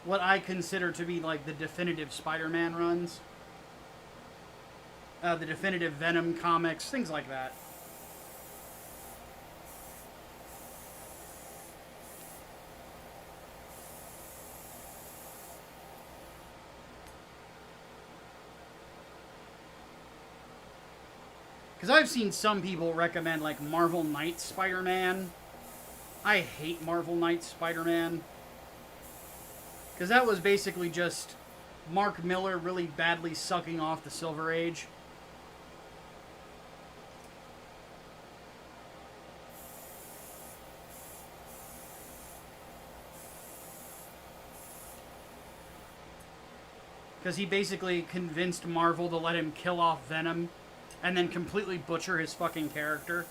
what I consider to be like the definitive Spider-Man runs. The definitive Venom comics, things like that. Because I've seen some people recommend, like, Marvel Knights Spider-Man. I hate Marvel Knights Spider-Man. Because that was basically just Mark Miller really badly sucking off the Silver Age. Because he basically convinced Marvel to let him kill off Venom and then completely butcher his fucking character.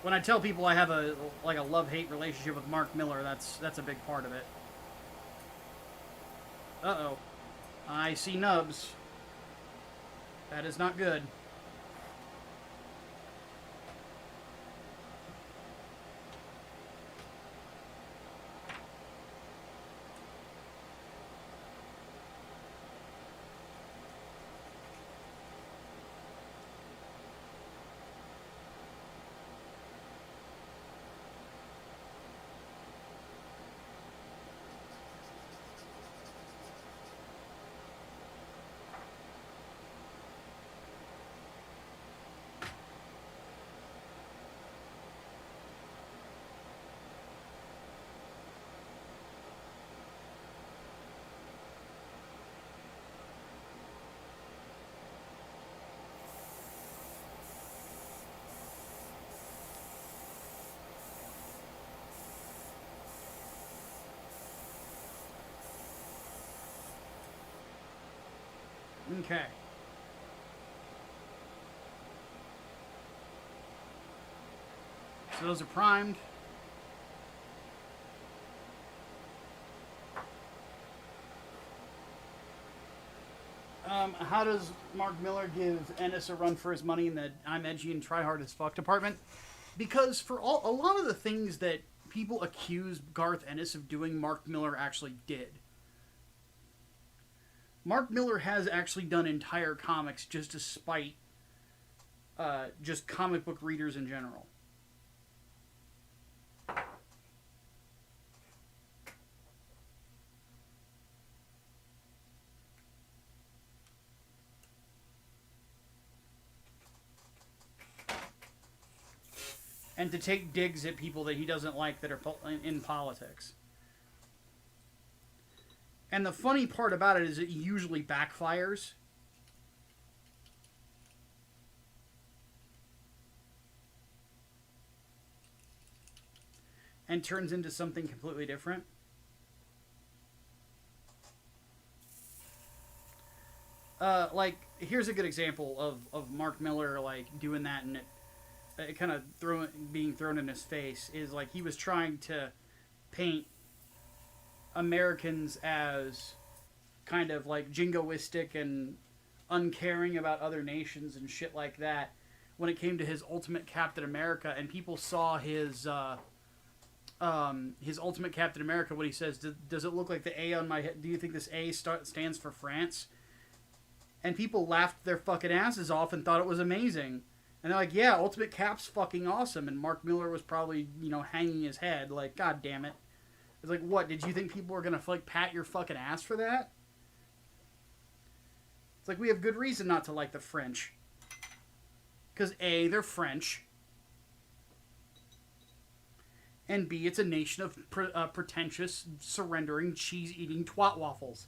When I tell people I have a love-hate relationship with Mark Miller, that's a big part of it. Uh-oh. I see nubs. That is not good. Okay. So those are primed. How does Mark Miller give Ennis a run for his money in the I'm edgy and try hard as fuck department? Because for a lot of the things that people accuse Garth Ennis of doing, Mark Miller actually did. Mark Miller has actually done entire comics just to spite just comic book readers in general. And to take digs at people that he doesn't like that are in politics. And the funny part about it is it usually backfires. and turns into something completely different. Like, here's a good example of Mark Miller, like, doing that and it kind of being thrown in his face, is like he was trying to paint Americans as kind of like jingoistic and uncaring about other nations and shit like that when it came to his Ultimate Captain America, and people saw his Ultimate Captain America, what he says, does it look like the A on my head? Do you think this A stands for France? And people laughed their fucking asses off and thought it was amazing. And they're like, yeah, Ultimate Cap's fucking awesome. And Mark Miller was probably, you know, hanging his head like, God damn it. It's like, what, did you think people were going to like pat your fucking ass for that? It's like, we have good reason not to like the French. Because A, they're French. And B, it's a nation of pretentious, surrendering, cheese-eating twat waffles.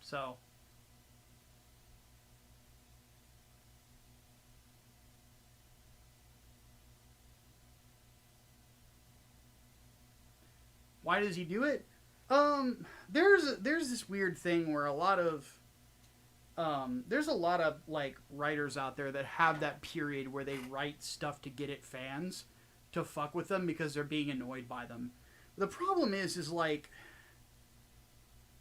So, why does he do it? There's this weird thing where there's a lot of like writers out there that have that period where they write stuff to get at fans to fuck with them because they're being annoyed by them. The problem is like,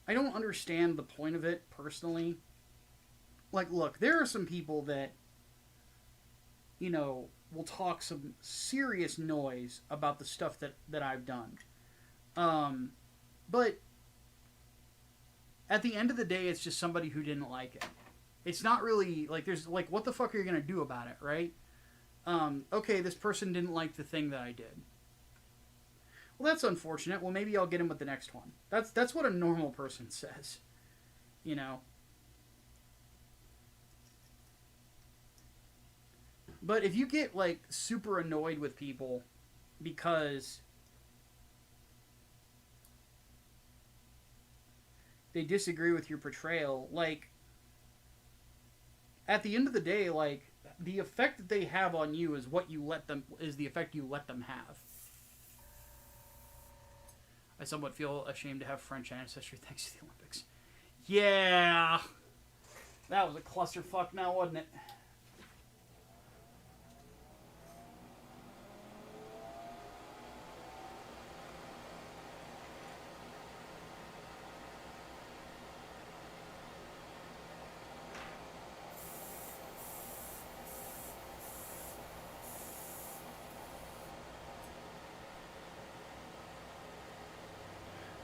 I don't understand the point of it personally. Like, look, there are some people that, you know, will talk some serious noise about the stuff that I've done. But at the end of the day, it's just somebody who didn't like it. It's not really, like, there's, like, what the fuck are you going to do about it, right? Okay, this person didn't like the thing that I did. Well, that's unfortunate. Well, maybe I'll get him with the next one. That's what a normal person says. You know? But if you get, like, super annoyed with people because they disagree with your portrayal, like, at the end of the day, like, the effect that they have on you is the effect you let them have. I somewhat feel ashamed to have French ancestry thanks to the Olympics. Yeah! That was a clusterfuck now, wasn't it?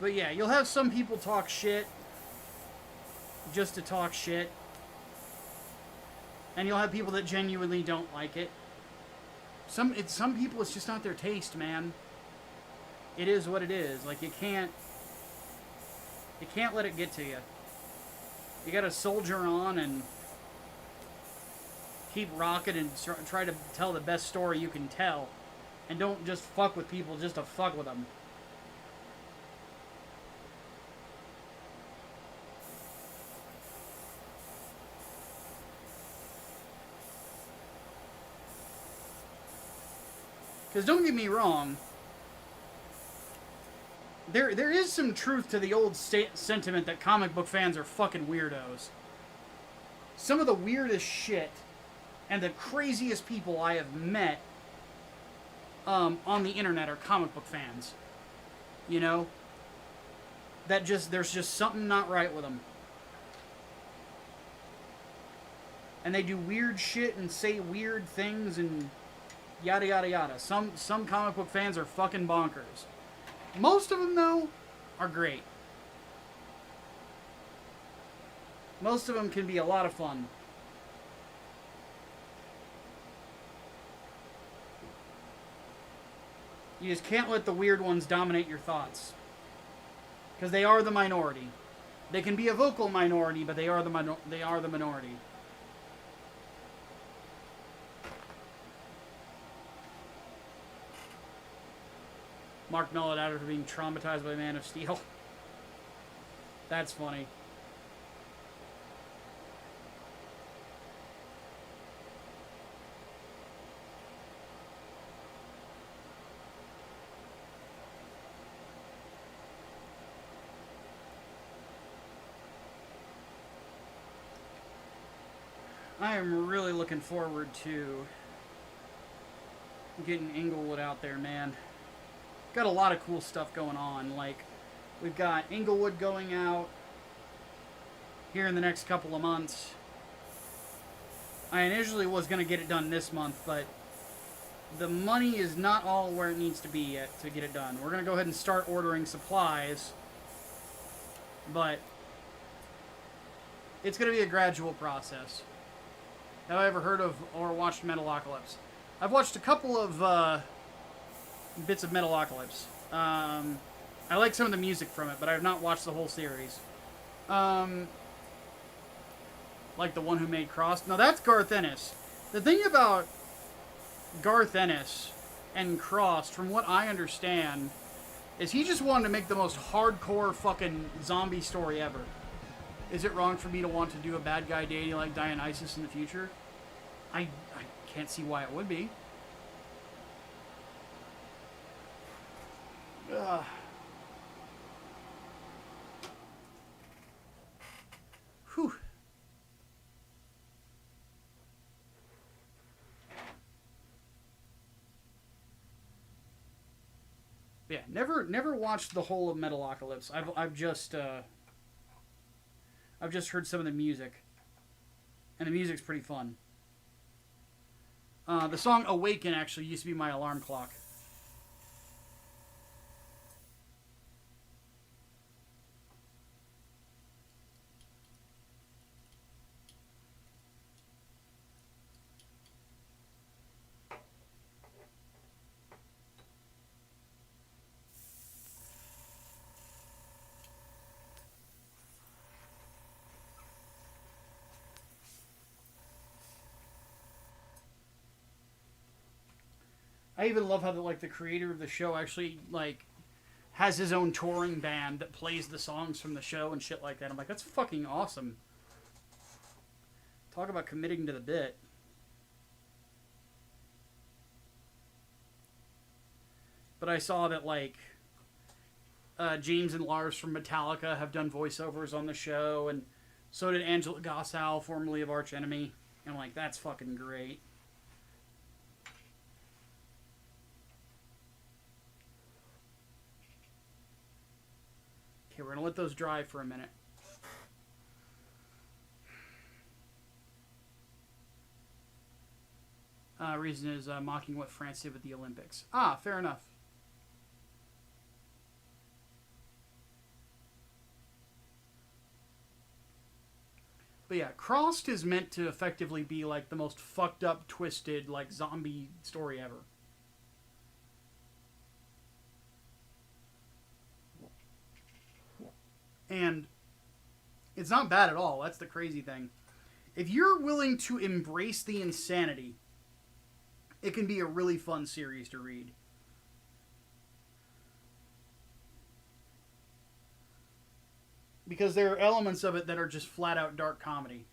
But yeah, you'll have some people talk shit just to talk shit. And you'll have people that genuinely don't like it. Some people, it's just not their taste, man. It is what it is. Like, you can't let it get to you. You gotta soldier on and keep rocking and try to tell the best story you can tell. And don't just fuck with people just to fuck with them. Because don't get me wrong, there is some truth to the old sentiment that comic book fans are fucking weirdos. Some of the weirdest shit and the craziest people I have met on the internet are comic book fans. You know? There's just something not right with them. And they do weird shit and say weird things and yada yada yada. Some comic book fans are fucking bonkers. Most of them, though, are great. Most of them can be a lot of fun. You just can't let the weird ones dominate your thoughts. Because they are the minority. They can be a vocal minority, but they are the minority. Mark mellowed out after being traumatized by Man of Steel. That's funny. I am really looking forward to getting Inglewood out there, man. Got a lot of cool stuff going on. Like, we've got Inglewood going out here in the next couple of months. I initially was going to get it done this month, but the money is not all where it needs to be yet to get it done. We're going to go ahead and start ordering supplies, but it's going to be a gradual process. Have I ever heard of or watched Metalocalypse? I've watched a couple of bits of Metalocalypse. I like some of the music from it, but I have not watched the whole series. Like the one who made Cross. No, that's Garth Ennis. The thing about Garth Ennis and Cross, from what I understand, is he just wanted to make the most hardcore fucking zombie story ever. Is it wrong for me to want to do a bad guy deity like Dionysus in the future? I can't see why it would be. Whew. Yeah, never watched the whole of Metalocalypse. I've just heard some of the music, and the music's pretty fun. The song "Awaken" actually used to be my alarm clock. I even love how the creator of the show actually has his own touring band that plays the songs from the show and shit like that. I'm like, that's fucking awesome. Talk about committing to the bit. But I saw that James and Lars from Metallica have done voiceovers on the show, and so did Angela Gossow, formerly of Arch Enemy. And I'm like, that's fucking great. Okay, we're going to let those dry for a minute. Reason is mocking what France did with the Olympics. Ah, fair enough. But yeah, Crossed is meant to effectively be the most fucked up, twisted, zombie story ever. And it's not bad at all. That's the crazy thing. If you're willing to embrace the insanity, it can be a really fun series to read. Because there are elements of it that are just flat out dark comedy.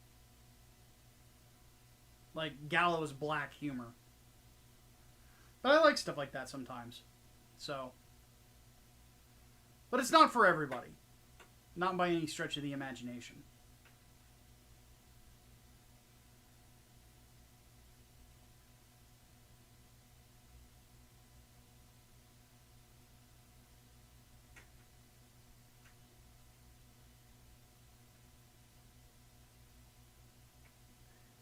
Like gallows black humor. But I like stuff like that sometimes. So. But it's not for everybody. Not by any stretch of the imagination.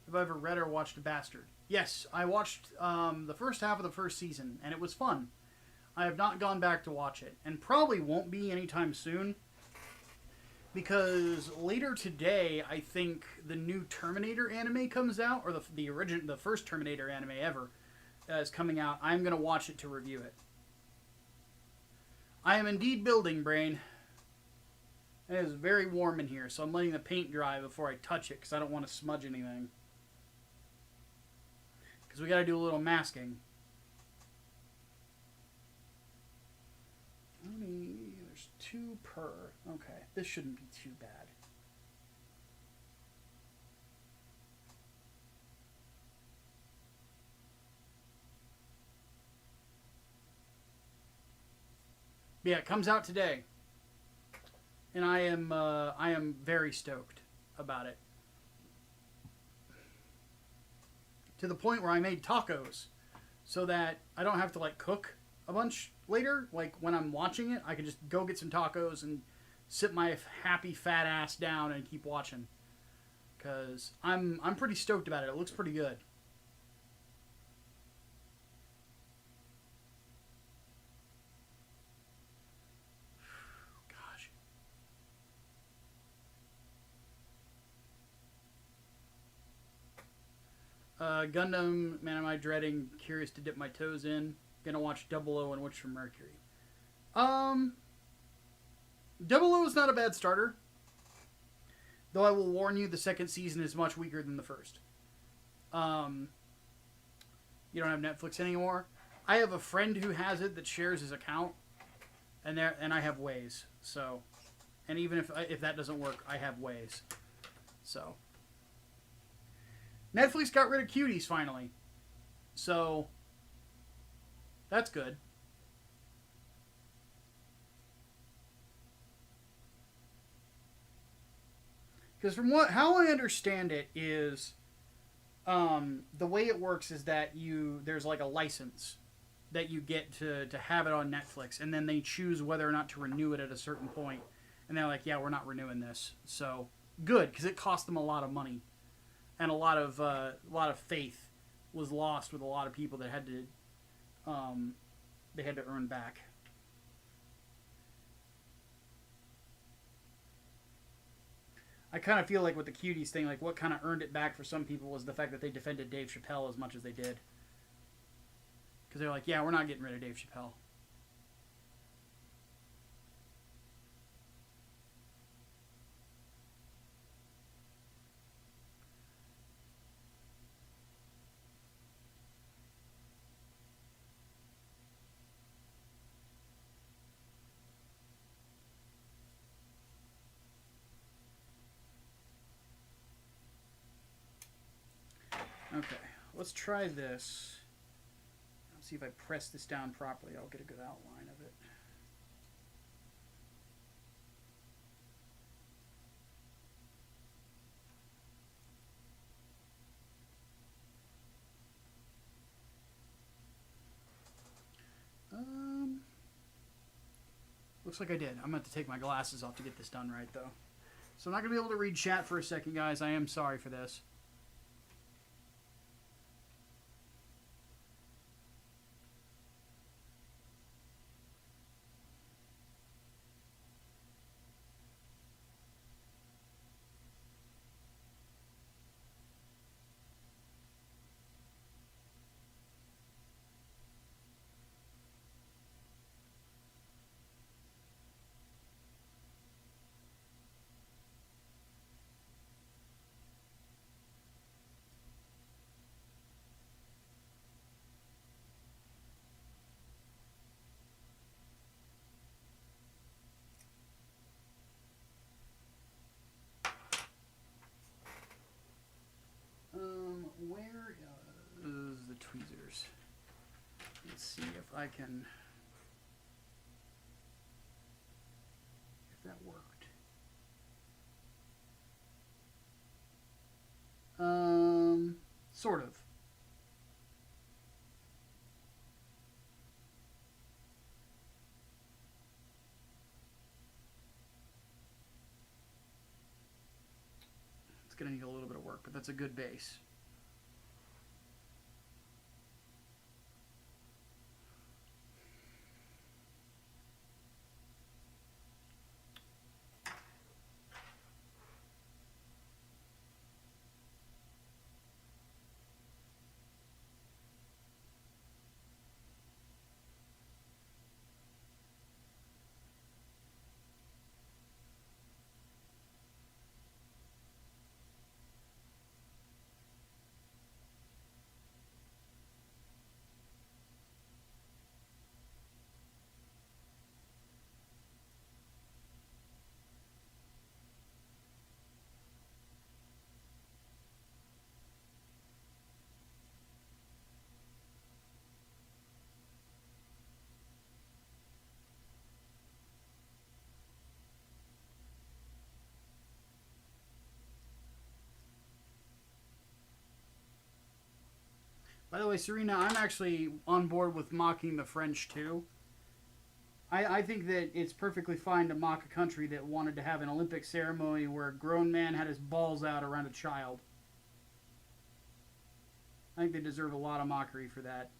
Have I ever read or watched Bastard? Yes, I watched the first half of the first season, and it was fun. I have not gone back to watch it, and probably won't be anytime soon. Because later today, I think the new Terminator anime comes out, or the first Terminator anime ever is coming out. I'm going to watch it to review it. I am indeed building, Brain. It is very warm in here, so I'm letting the paint dry before I touch it, because I don't want to smudge anything. Because we got to do a little masking. There's 2 per. Okay, this shouldn't be too bad. Yeah, it comes out today, and I am very stoked about it. To the point where I made tacos, so that I don't have to like cook a bunch later. Like when I'm watching it, I can just go get some tacos and sit my happy fat ass down and keep watching. Cause I'm pretty stoked about it. It looks pretty good. Gundam, man, am I dreading? Curious to dip my toes in. Gonna watch 00 and Witch from Mercury. 00 is not a bad starter. Though I will warn you, the second season is much weaker than the first. You don't have Netflix anymore. I have a friend who has it that shares his account, and I have Waze. So, and even if that doesn't work, I have Waze. So. Netflix got rid of cuties finally. So, that's good. Because from how I understand it is, the way it works is that there's like a license that you get to have it on Netflix, and then they choose whether or not to renew it at a certain point. And they're like, yeah, we're not renewing this. So, good, because it cost them a lot of money. And a lot of faith was lost with a lot of people that had to earn back. I kind of feel like with the cuties thing, like what kind of earned it back for some people was the fact that they defended Dave Chappelle as much as they did. Because they're like, yeah, we're not getting rid of Dave Chappelle. Okay, let's try this. Let's see if I press this down properly. I'll get a good outline of it. Looks like I did. I'm going to have to take my glasses off to get this done right, though. So I'm not going to be able to read chat for a second, guys. I am sorry for this. Where is the tweezers? Let's see if I can... if that worked. Sort of. It's going to need a little bit of work, but that's a good base. By the way, Serena, I'm actually on board with mocking the French, too. I think that it's perfectly fine to mock a country that wanted to have an Olympic ceremony where a grown man had his balls out around a child. I think they deserve a lot of mockery for that.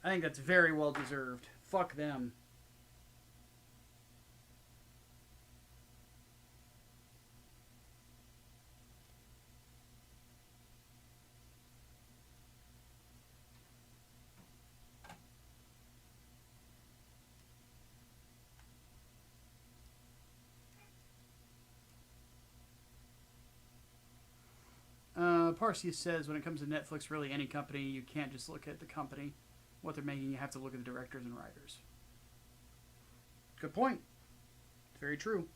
I think that's very well deserved. Fuck them. Parsius says, when it comes to Netflix, really any company, you can't just look at the company, what they're making, you have to look at the directors and writers. Good point. Very true.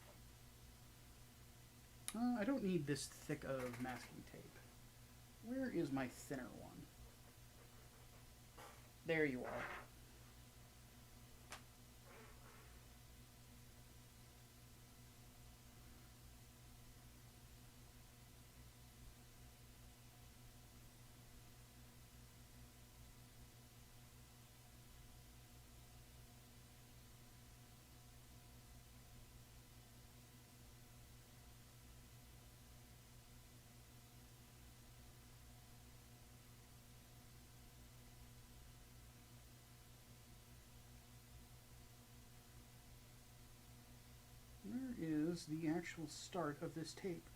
I don't need this thick of masking tape. Where is my thinner one? There you are. Where is the actual start of this tape?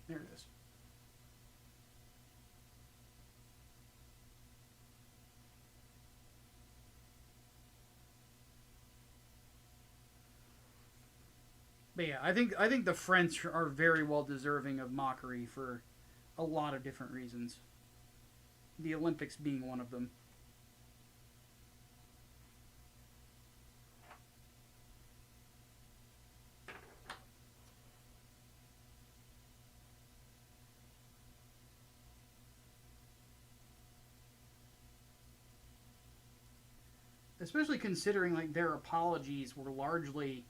There it is. But yeah, I think the French are very well deserving of mockery for a lot of different reasons. The Olympics being one of them. Especially considering like their apologies were largely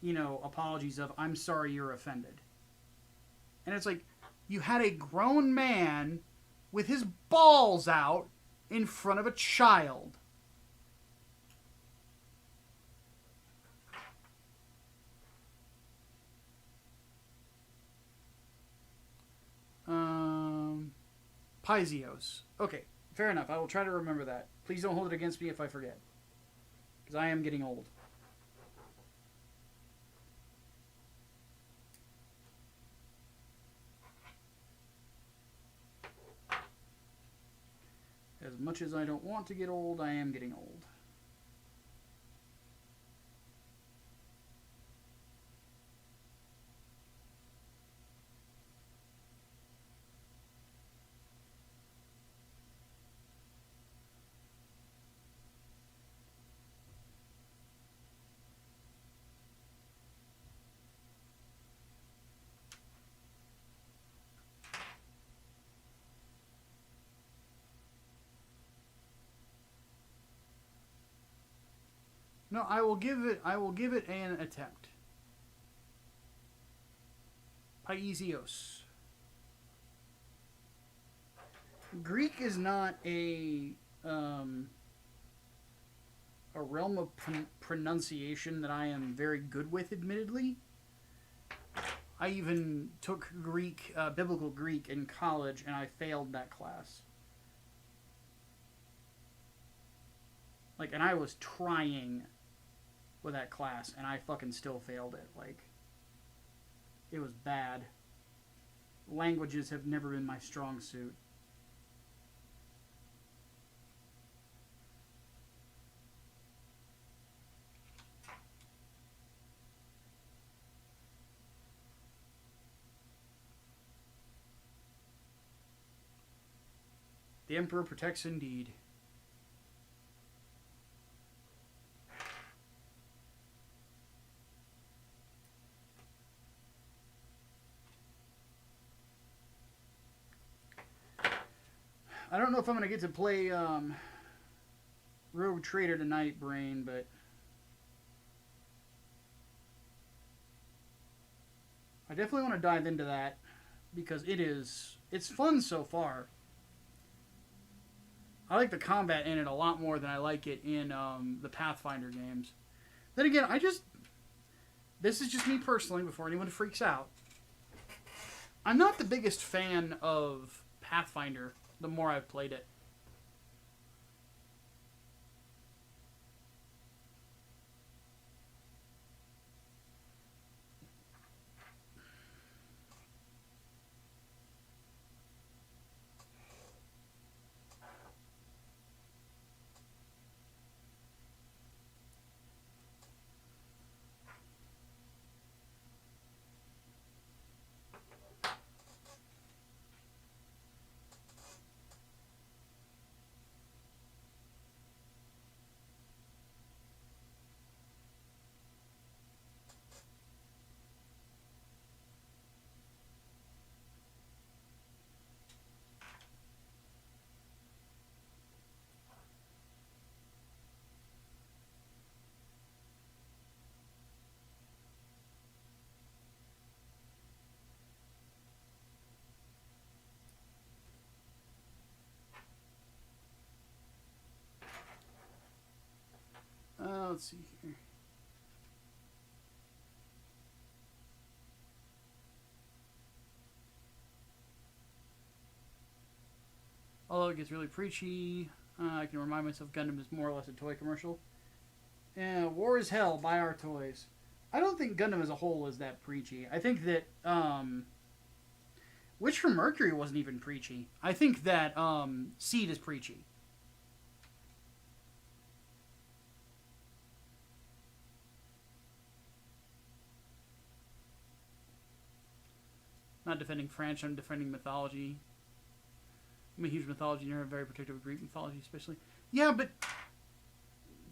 you know, apologies of, I'm sorry you're offended. And it's like, you had a grown man with his balls out in front of a child. Pyzios. Okay, fair enough. I will try to remember that. Please don't hold it against me if I forget. Because I am getting old. As much as I don't want to get old, I am getting old. No, I will give it an attempt. Paisios. Greek is not a realm of pronunciation that I am very good with, admittedly. I even took Greek, biblical Greek in college, and I failed that class. Like, and I was trying with that class, and I fucking still failed it. Like, it was bad. Languages have never been my strong suit. The Emperor protects indeed. I don't know if I'm going to get to play Rogue Trader tonight, Brain, but I definitely want to dive into that because it's fun so far. I like the combat in it a lot more than I like it in the Pathfinder games. Then again, this is just me personally, before anyone freaks out. I'm not the biggest fan of Pathfinder the more I've played it. Let's see here. Although it gets really preachy, I can remind myself Gundam is more or less a toy commercial. Yeah, war is hell, buy our toys. I don't think Gundam as a whole is that preachy. I think that Witch from Mercury wasn't even preachy. I think that Seed is preachy. Not defending French, I'm defending mythology. I'm a huge mythology nerd, very protective of Greek mythology especially. Yeah, but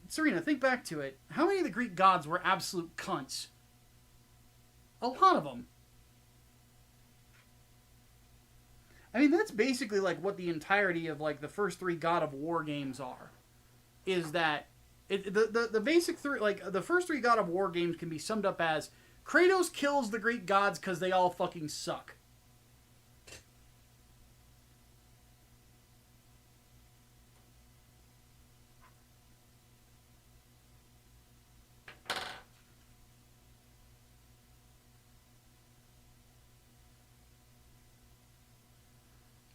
Serena, think back to it. How many of the Greek gods were absolute cunts? A lot of them. I mean, that's basically like what the entirety of like the first 3 God of War games are. Is that the basic 3, like the first 3 God of War games can be summed up as Kratos kills the Greek gods because they all fucking suck.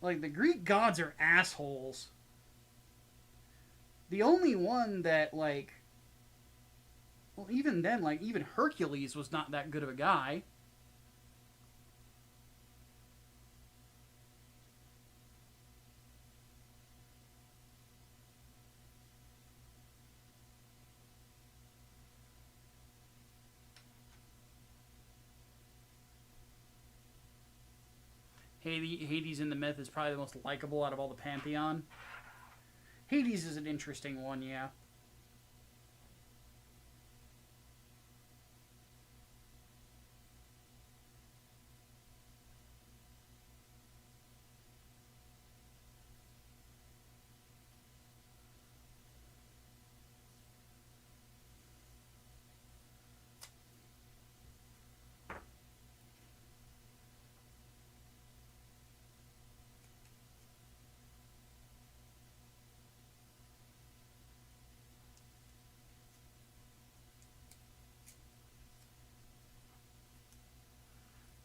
Like, the Greek gods are assholes. The only one that, like... Well, even then, like, even Hercules was not that good of a guy. Hades in the myth is probably the most likable out of all the Pantheon. Hades is an interesting one, yeah.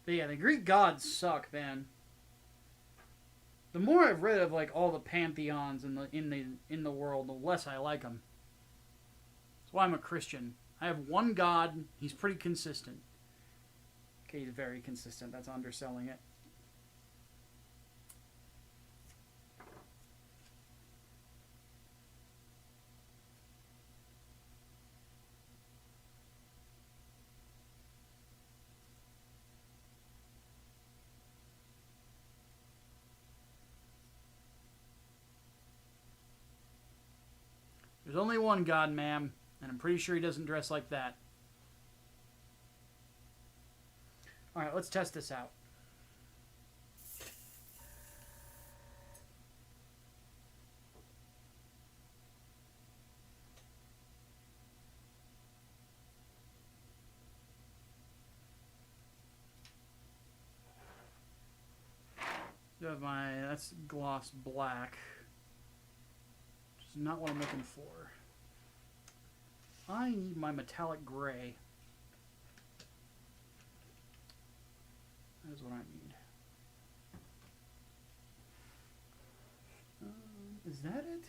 But yeah, the Greek gods suck, man. The more I've read of like all the pantheons in the world, the less I like them. That's why I'm a Christian. I have one God. He's pretty consistent. Okay, he's very consistent. That's underselling it. There's only one God, ma'am, and I'm pretty sure he doesn't dress like that. Alright, let's test this out. have my... That's gloss black. Which is not what I'm looking for. I need my metallic gray. That is what I need. Is that it?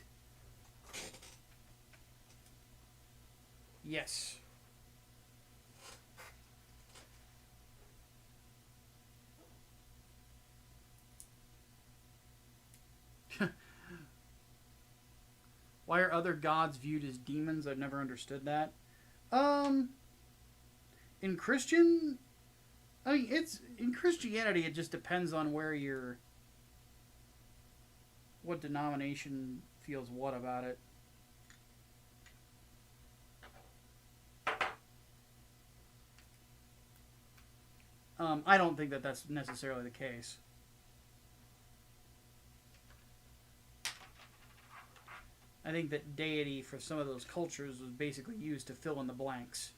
Yes. Why are other gods viewed as demons? I've never understood that. In Christian... I mean, it's... In Christianity, it just depends on where you're... What denomination feels what about it. I don't think that that's necessarily the case. I think that deity for some of those cultures was basically used to fill in the blanks.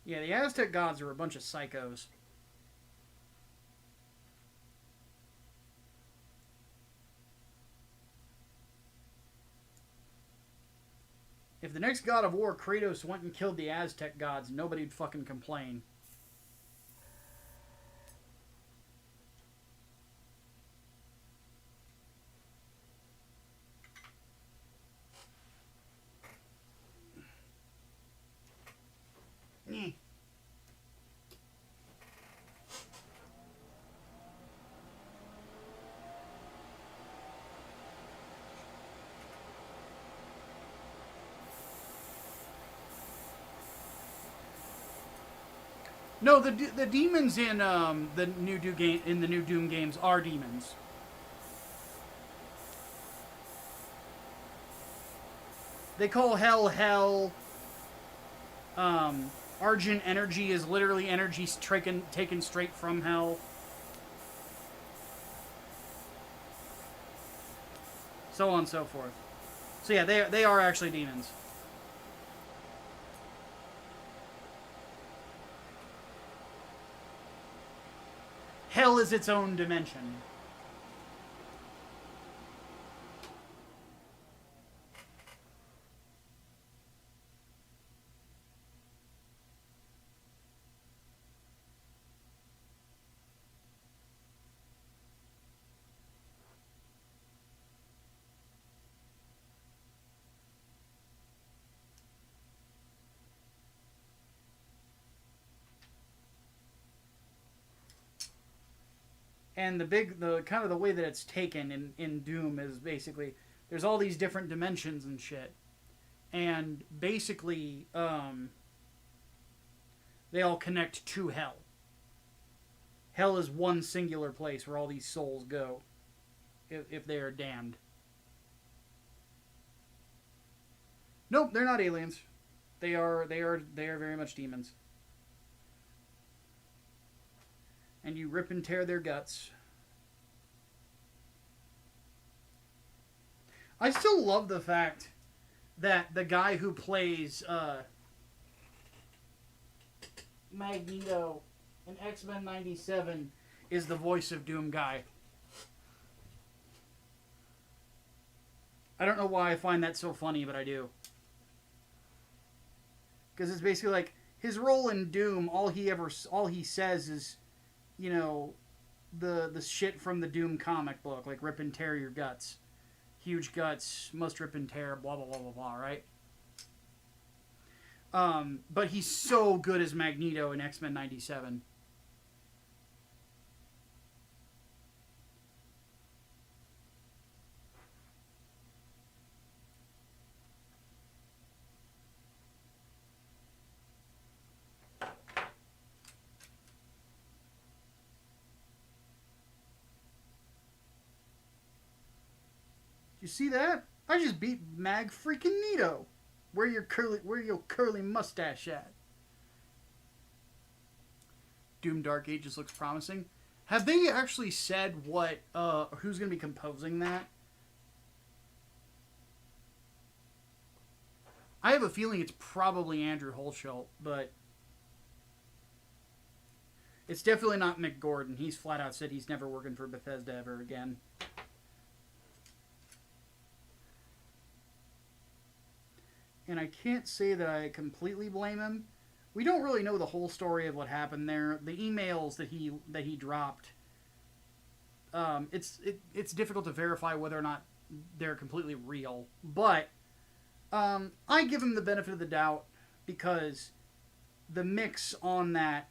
Yeah, the Aztec gods are a bunch of psychos. If the next God of War, Kratos, went and killed the Aztec gods, nobody'd fucking complain. No, the demons in the new Doom games are demons. They call hell hell. Argent energy is literally energy taken straight from hell. So on and so forth. So yeah, they are actually demons. Hell is its own dimension. And the kind of the way that it's taken in Doom is basically there's all these different dimensions and shit, and basically they all connect to hell. Hell is one singular place where all these souls go if they are damned. Nope, they're not aliens. They are very much demons. And you rip and tear their guts. I still love the fact that the guy who plays Magneto in X-Men 97 is the voice of Doom guy. I don't know why I find that so funny, but I do. Because it's basically like his role in Doom, all he says is, you know, the shit from the Doom comic book, like rip and tear your guts. Huge guts, must rip and tear, blah, blah, blah, blah, blah, right? But he's so good as Magneto in X-Men 97. You see that? I just beat Mag freaking Nito. Where your curly mustache at? Doom Dark Ages looks promising. Have they actually said what who's going to be composing that? I have a feeling it's probably Andrew Holschultz, but it's definitely not Mick Gordon. He's flat out said he's never working for Bethesda ever again. And I can't say that I completely blame him. We don't really know the whole story of what happened there. The emails that he dropped, it's difficult to verify whether or not they're completely real. But I give him the benefit of the doubt because the mix on that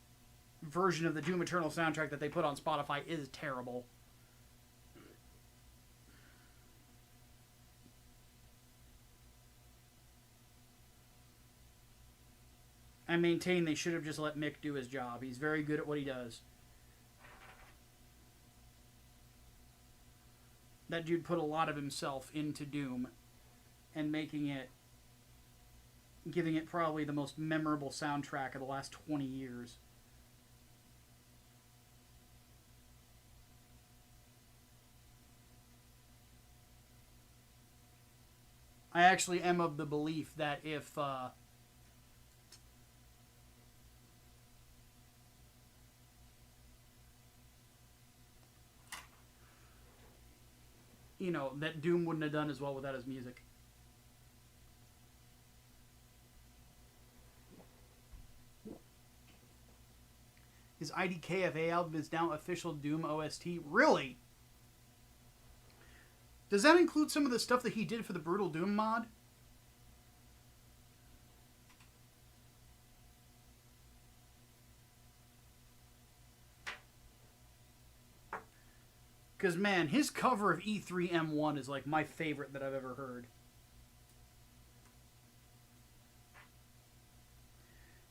version of the Doom Eternal soundtrack that they put on Spotify is terrible. I maintain they should have just let Mick do his job. He's very good at what he does. That dude put a lot of himself into Doom and giving it probably the most memorable soundtrack of the last 20 years. I actually am of the belief that if that Doom wouldn't have done as well without his music. His IDKFA album is now official Doom OST. Really? Does that include some of the stuff that he did for the Brutal Doom mod? Because, man, his cover of E3M1 is, like, my favorite that I've ever heard.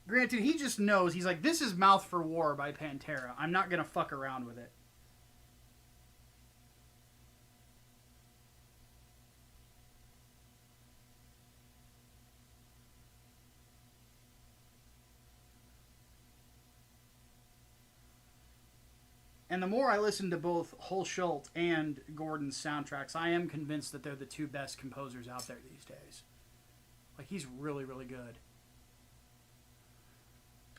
Granted, he just knows. He's like, this is Mouth for War by Pantera. I'm not going to fuck around with it. And the more I listen to both Holschultz and Gordon's soundtracks, I am convinced that they're the two best composers out there these days. Like, he's really, really good.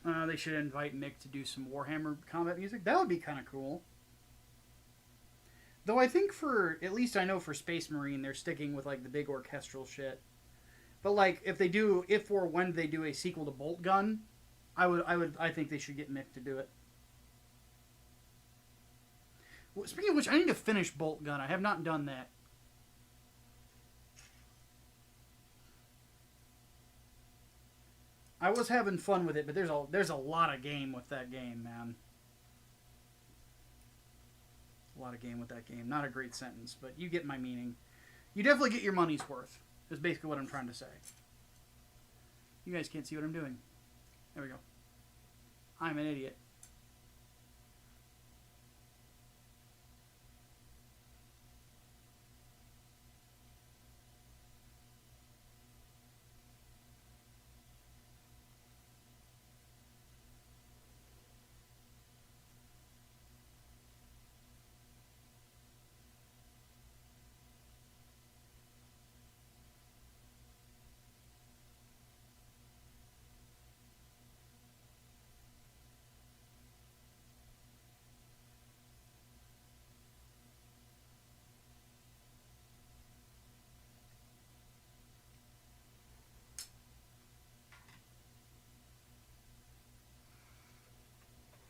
They should invite Mick to do some Warhammer combat music. That would be kind of cool. Though I think at least I know for Space Marine, they're sticking with, like, the big orchestral shit. But, like, if or when they do a sequel to Bolt Gun, I think they should get Mick to do it. Speaking of which, I need to finish Bolt Gun. I have not done that. I was having fun with it, but there's a lot of game with that game, man. A lot of game with that game. Not a great sentence, but you get my meaning. You definitely get your money's worth, is basically what I'm trying to say. You guys can't see what I'm doing. There we go. I'm an idiot.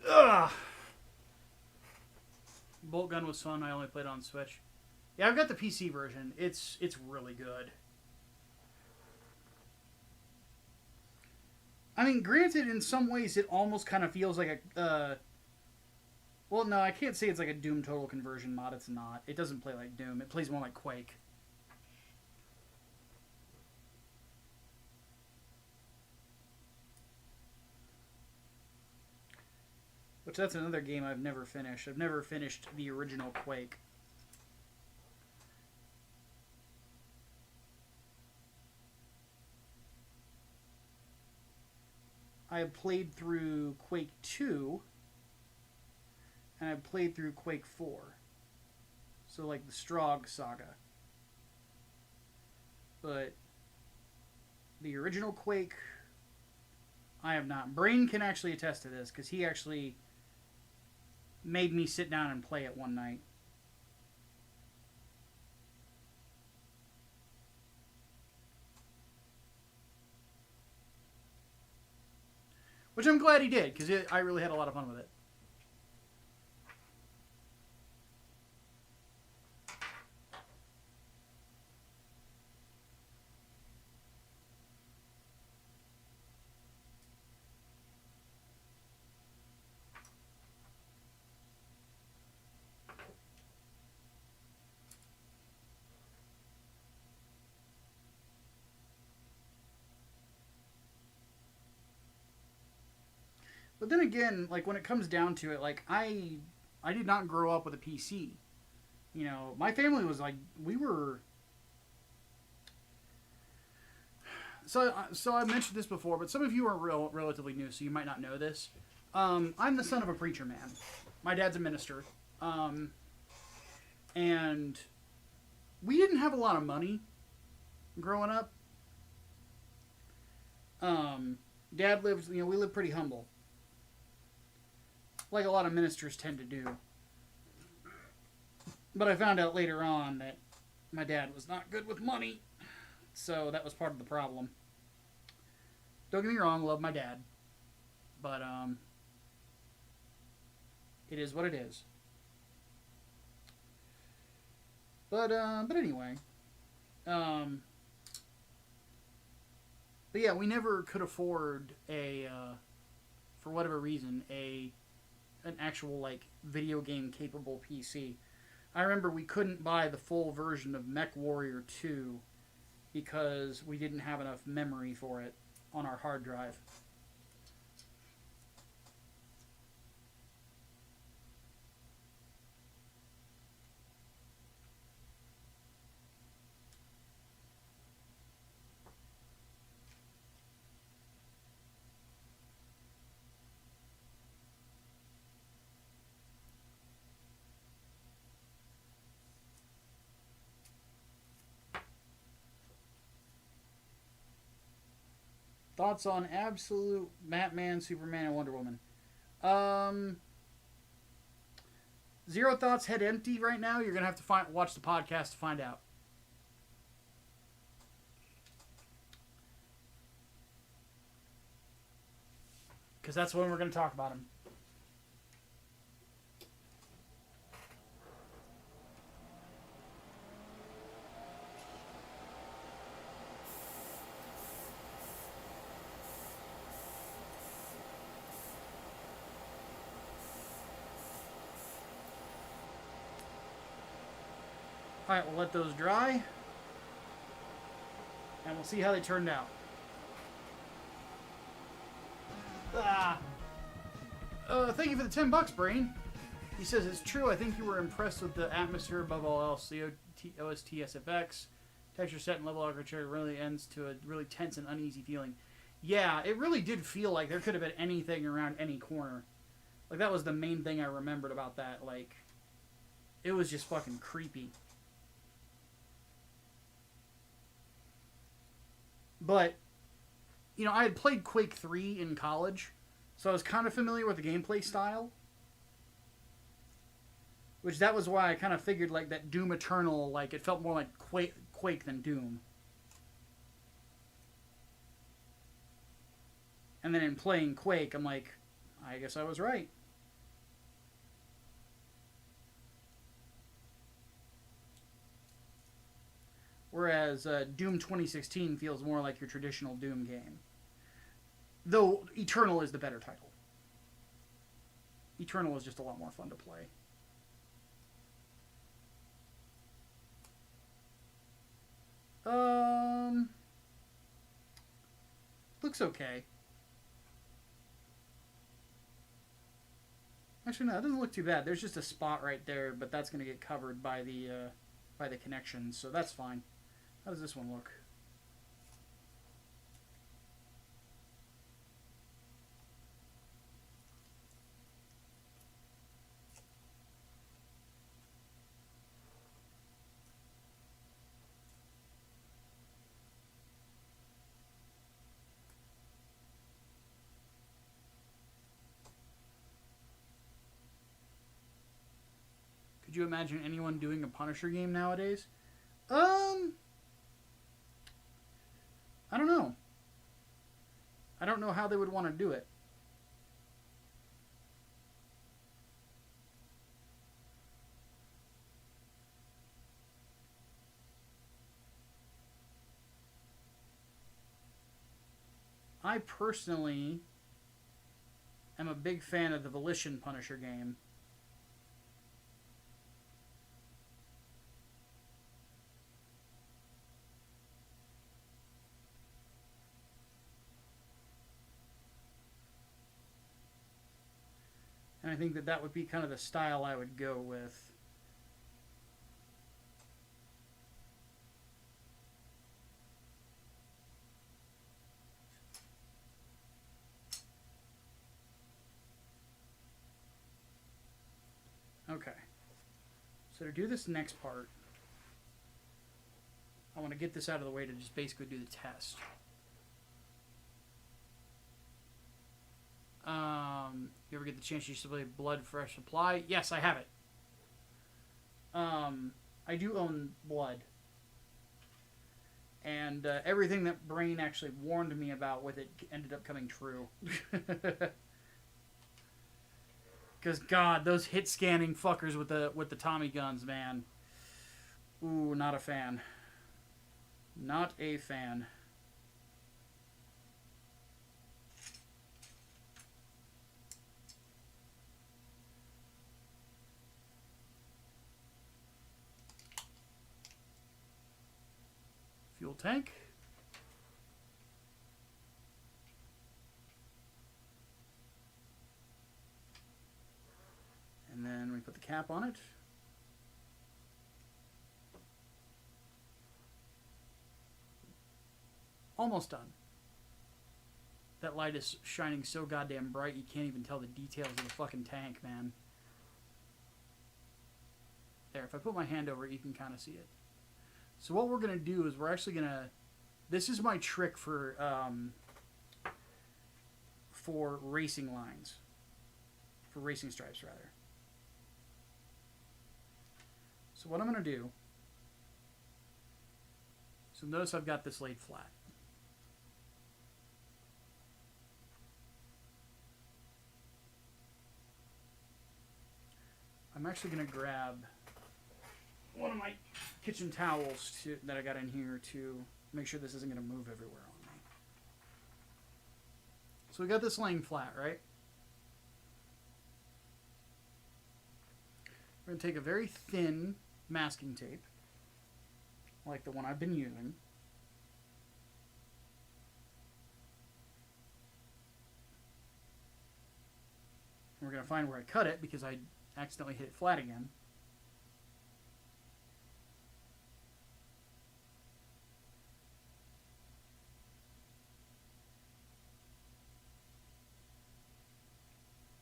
Ugh. Bolt Gun was fun. I only played it on Switch. Yeah, I've got the PC version. It's really good. I mean, granted, in some ways, it almost kind of feels like a... well, no, I can't say it's like a Doom Total Conversion mod. It's not. It doesn't play like Doom. It plays more like Quake. Which, that's another game I've never finished. I've never finished the original Quake. I have played through Quake 2, and I played through Quake 4. So, like, the Strogg saga. But the original Quake, I have not. Brain can actually attest to this, because he actually made me sit down and play it one night. Which I'm glad he did, because I really had a lot of fun with it. But then again, like, when it comes down to it, like, I did not grow up with a PC. You know, my family was like, we were... So I mentioned this before, but some of you are relatively new, so you might not know this. I'm the son of a preacher man. My dad's a minister. And we didn't have a lot of money growing up. Dad lived, we lived pretty humble. Like a lot of ministers tend to do. But I found out later on that my dad was not good with money. So that was part of the problem. Don't get me wrong, love my dad. But, it is what it is. But anyway. But yeah, we never could afford for whatever reason, an actual, like, video game capable PC. I remember we couldn't buy the full version of MechWarrior 2 because we didn't have enough memory for it on our hard drive. Thoughts on absolute Batman, Superman, and Wonder Woman? Zero thoughts, head empty right now. You're gonna have to watch the podcast to find out. Because that's when we're gonna talk about him. Alright, we'll let those dry. And we'll see how they turned out. Thank you for the $10, Brain. He says, it's true, I think you were impressed with the atmosphere above all else. The OST SFX, texture set and level architecture really ends to a really tense and uneasy feeling. Yeah, it really did feel like there could have been anything around any corner. Like, that was the main thing I remembered about that. Like, it was just fucking creepy. But, I had played Quake 3 in college, so I was kind of familiar with the gameplay style. Which, that was why I kind of figured, like, that Doom Eternal, like, it felt more like Quake than Doom. And then in playing Quake, I'm like, I guess I was right. Whereas Doom 2016 feels more like your traditional Doom game. Though Eternal is the better title. Eternal is just a lot more fun to play. Looks okay. Actually, no, it doesn't look too bad. There's just a spot right there, but that's going to get covered by the connections, so that's fine. How does this one look? Could you imagine anyone doing a Punisher game nowadays? I don't know. I don't know how they would want to do it. I personally am a big fan of the Volition Punisher game. And I think that that would be kind of the style I would go with. Okay. So to do this next part, I want to get this out of the way to just basically do the test. You ever get the chance to play Blood Fresh Supply? Yes, I have it. I do own Blood. And everything that Brain actually warned me about with it ended up coming true. Because, God, those hit scanning fuckers with the Tommy guns, man. Ooh, not a fan. Not a fan. Fuel tank. And then we put the cap on it. Almost done. That light is shining so goddamn bright you can't even tell the details of the fucking tank, man. There, if I put my hand over it, you can kind of see it. So what we're going to do is we're actually going to... This is my trick for racing lines. For racing stripes, rather. So what I'm going to do... So notice I've got this laid flat. I'm actually going to grab one of my kitchen towels that I got in here to make sure this isn't going to move everywhere on me. So we got this laying flat, right? We're going to take a very thin masking tape, like the one I've been using. And we're going to find where I cut it because I accidentally hit it flat again.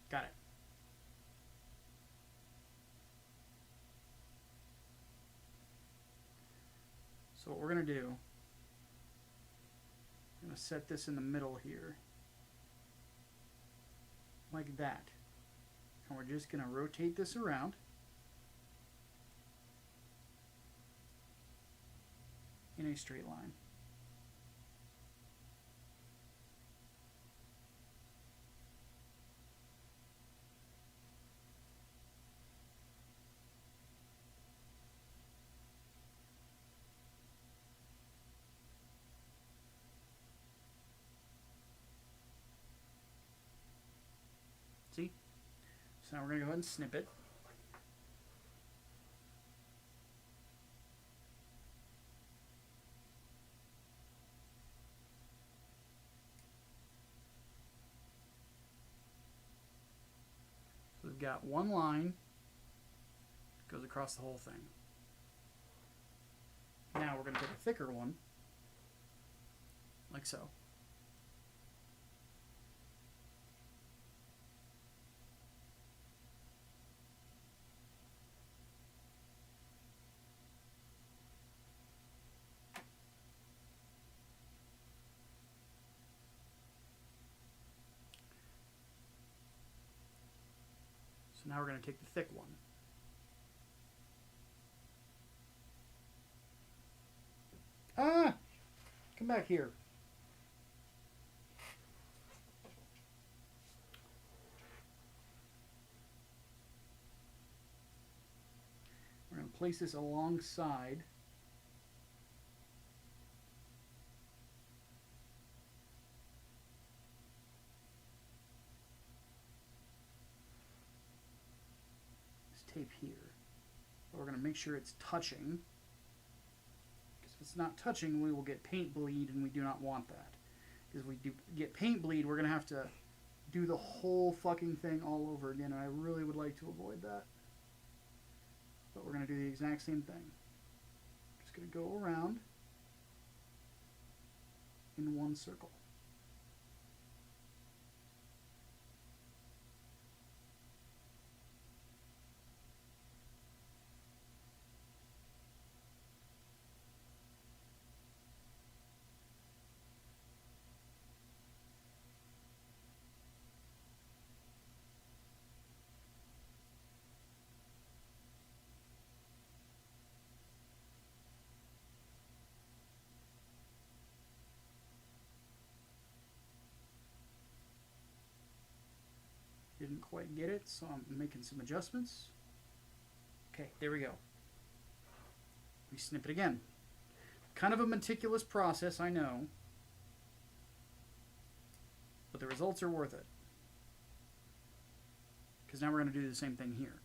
Got it. So what we're going to do, I'm going to set this in the middle here, like that. And we're just going to rotate this around. In a straight line. See? So now we're going to go ahead and snip it. So we've got one line that goes across the whole thing. Now we're going to take a thicker one, like so. So now we're going to take the thick one. Come back here. We're going to place this alongside this tape here. But we're going to make sure it's touching. Because if it's not touching, we will get paint bleed, and we do not want that. Because if we do get paint bleed, we're going to have to do the whole fucking thing all over again, and I really would like to avoid that. But we're going to do the exact same thing. Just going to go around in one circle. Didn't quite get it, so I'm making some adjustments. Okay, there we go. We snip it again. Kind of a meticulous process, I know. But the results are worth it. Because now we're going to do the same thing here.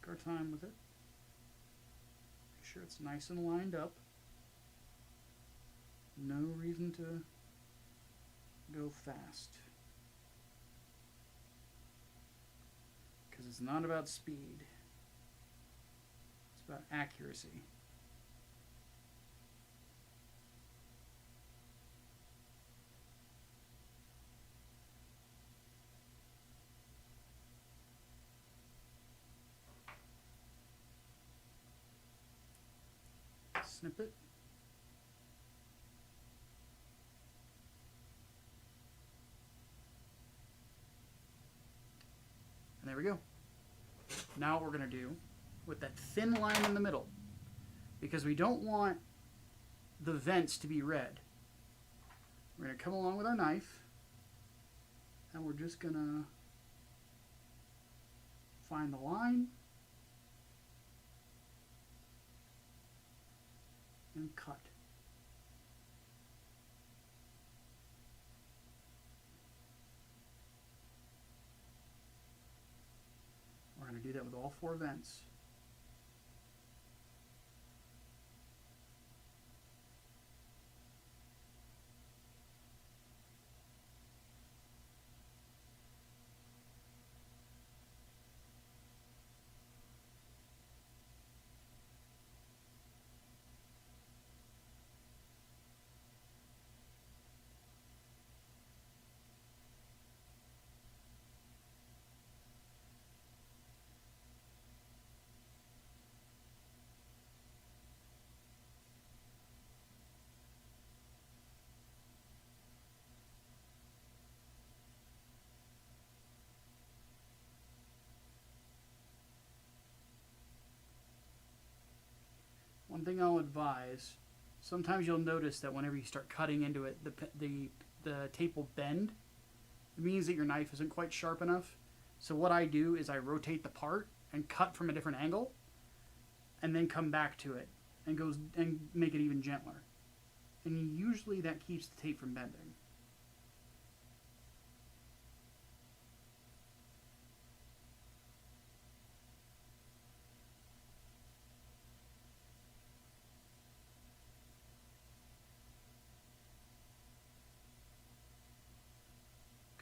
Our time with it. Make sure it's nice and lined up. No reason to go fast. Because it's not about speed. It's about accuracy. Snip it. And there we go. Now what we're going to do with that thin line in the middle, because we don't want the vents to be red, we're going to come along with our knife and we're just going to find the line and cut. We're going to do that with all 4 vents. One thing I'll advise, sometimes you'll notice that whenever you start cutting into it, the tape will bend. It means that your knife isn't quite sharp enough. So what I do is I rotate the part and cut from a different angle, and then come back to it and make it even gentler. And usually that keeps the tape from bending.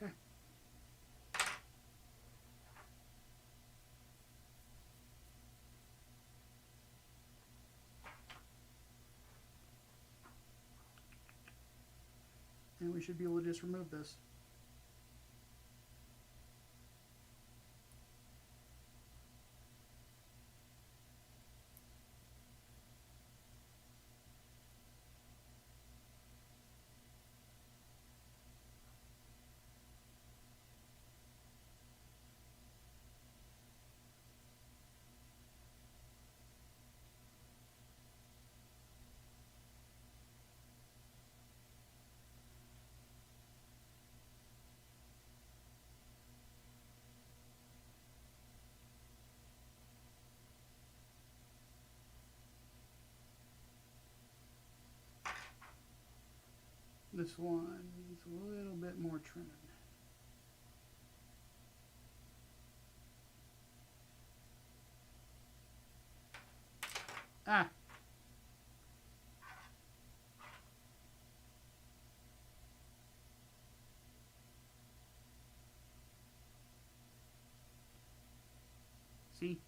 Okay. And we should be able to just remove this. This one needs a little bit more trimming. Ah! See?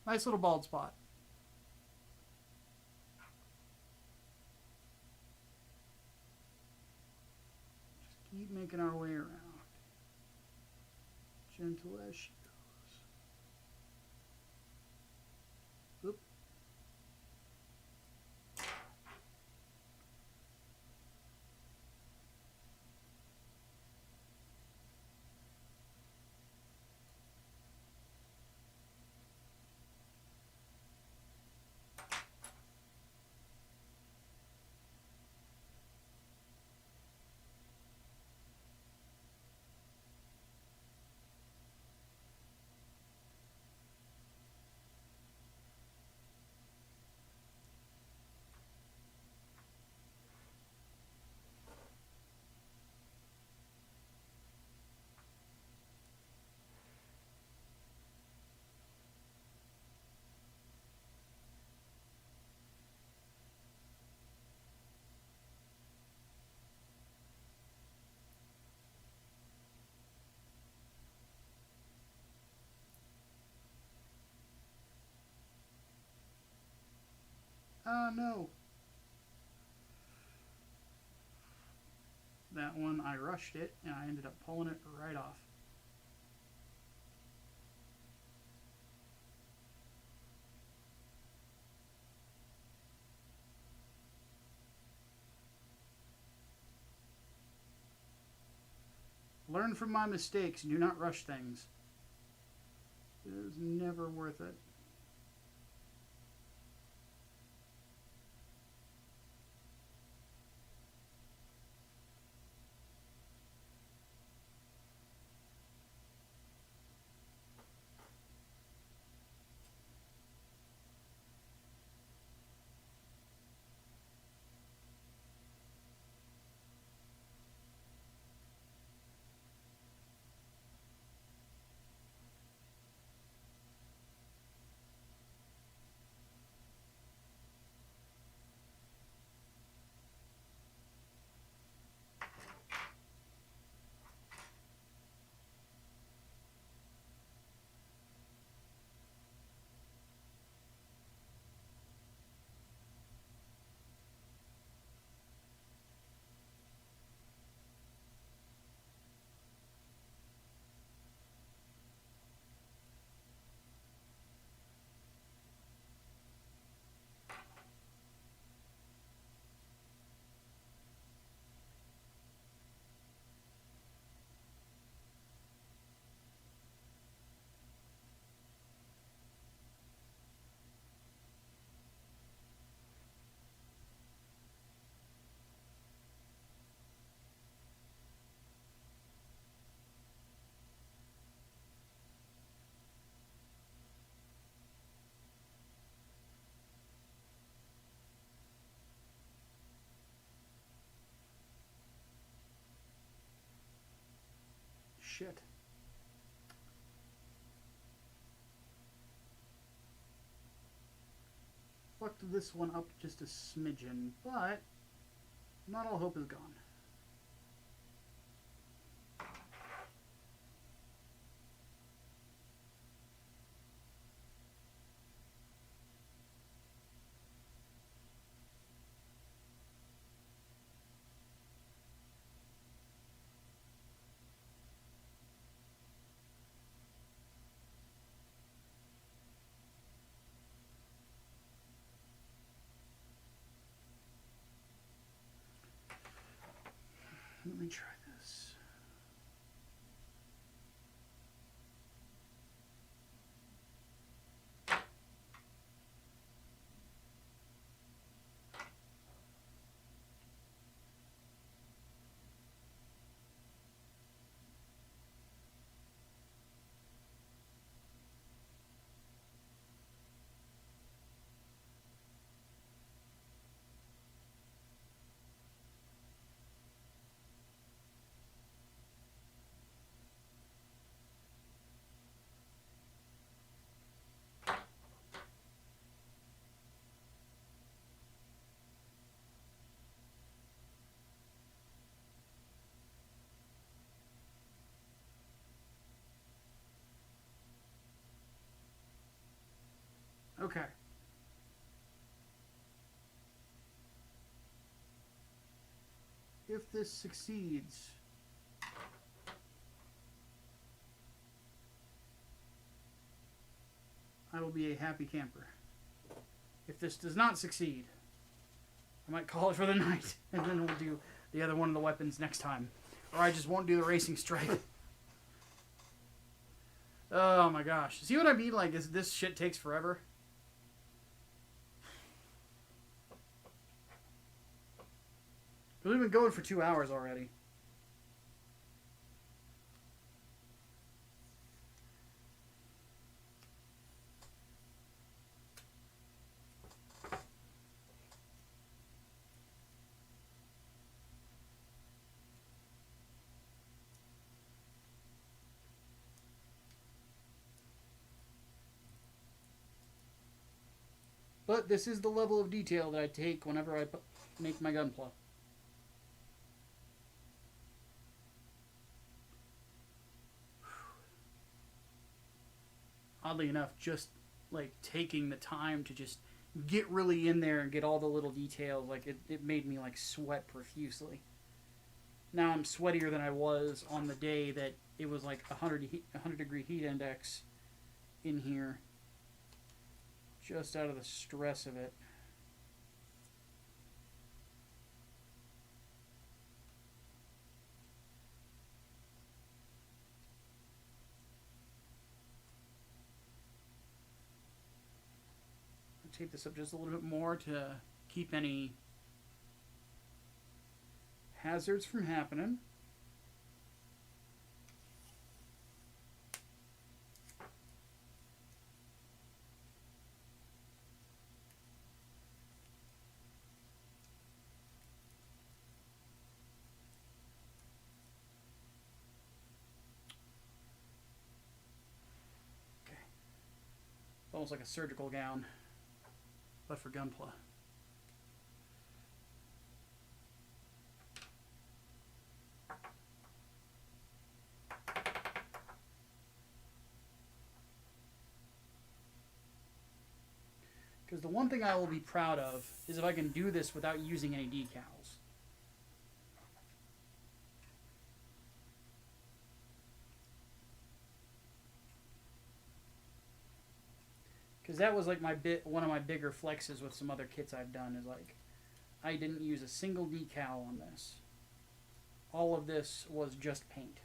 Nice little bald spot. Just keep making our way around. Gentle as she goes. Oop. Oh no. That one, I rushed it, and I ended up pulling it right off. Learn from my mistakes. Do not rush things. It is never worth it. Shit. Fucked this one up just a smidgen, but not all hope is gone. Okay. If this succeeds, I will be a happy camper. If this does not succeed, I might call it for the night, and then we'll do the other one of the weapons next time. Or I just won't do the racing strike. Oh my gosh. See what I mean? Like, this shit takes forever. We've been going for 2 hours already. But this is the level of detail that I take whenever I make my gunpla. Oddly enough, just like taking the time to just get really in there and get all the little details, like it made me like sweat profusely. Now I'm sweatier than I was on the day that it was like 100 degree heat index in here. Just out of the stress of it. I'll tape this up just a little bit more to keep any hazards from happening. Almost like a surgical gown, but for gunpla. Because the one thing I will be proud of is if I can do this without using any decals. Because that was like one of my bigger flexes with some other kits I've done, is like I didn't use a single decal on this. All of this was just paint.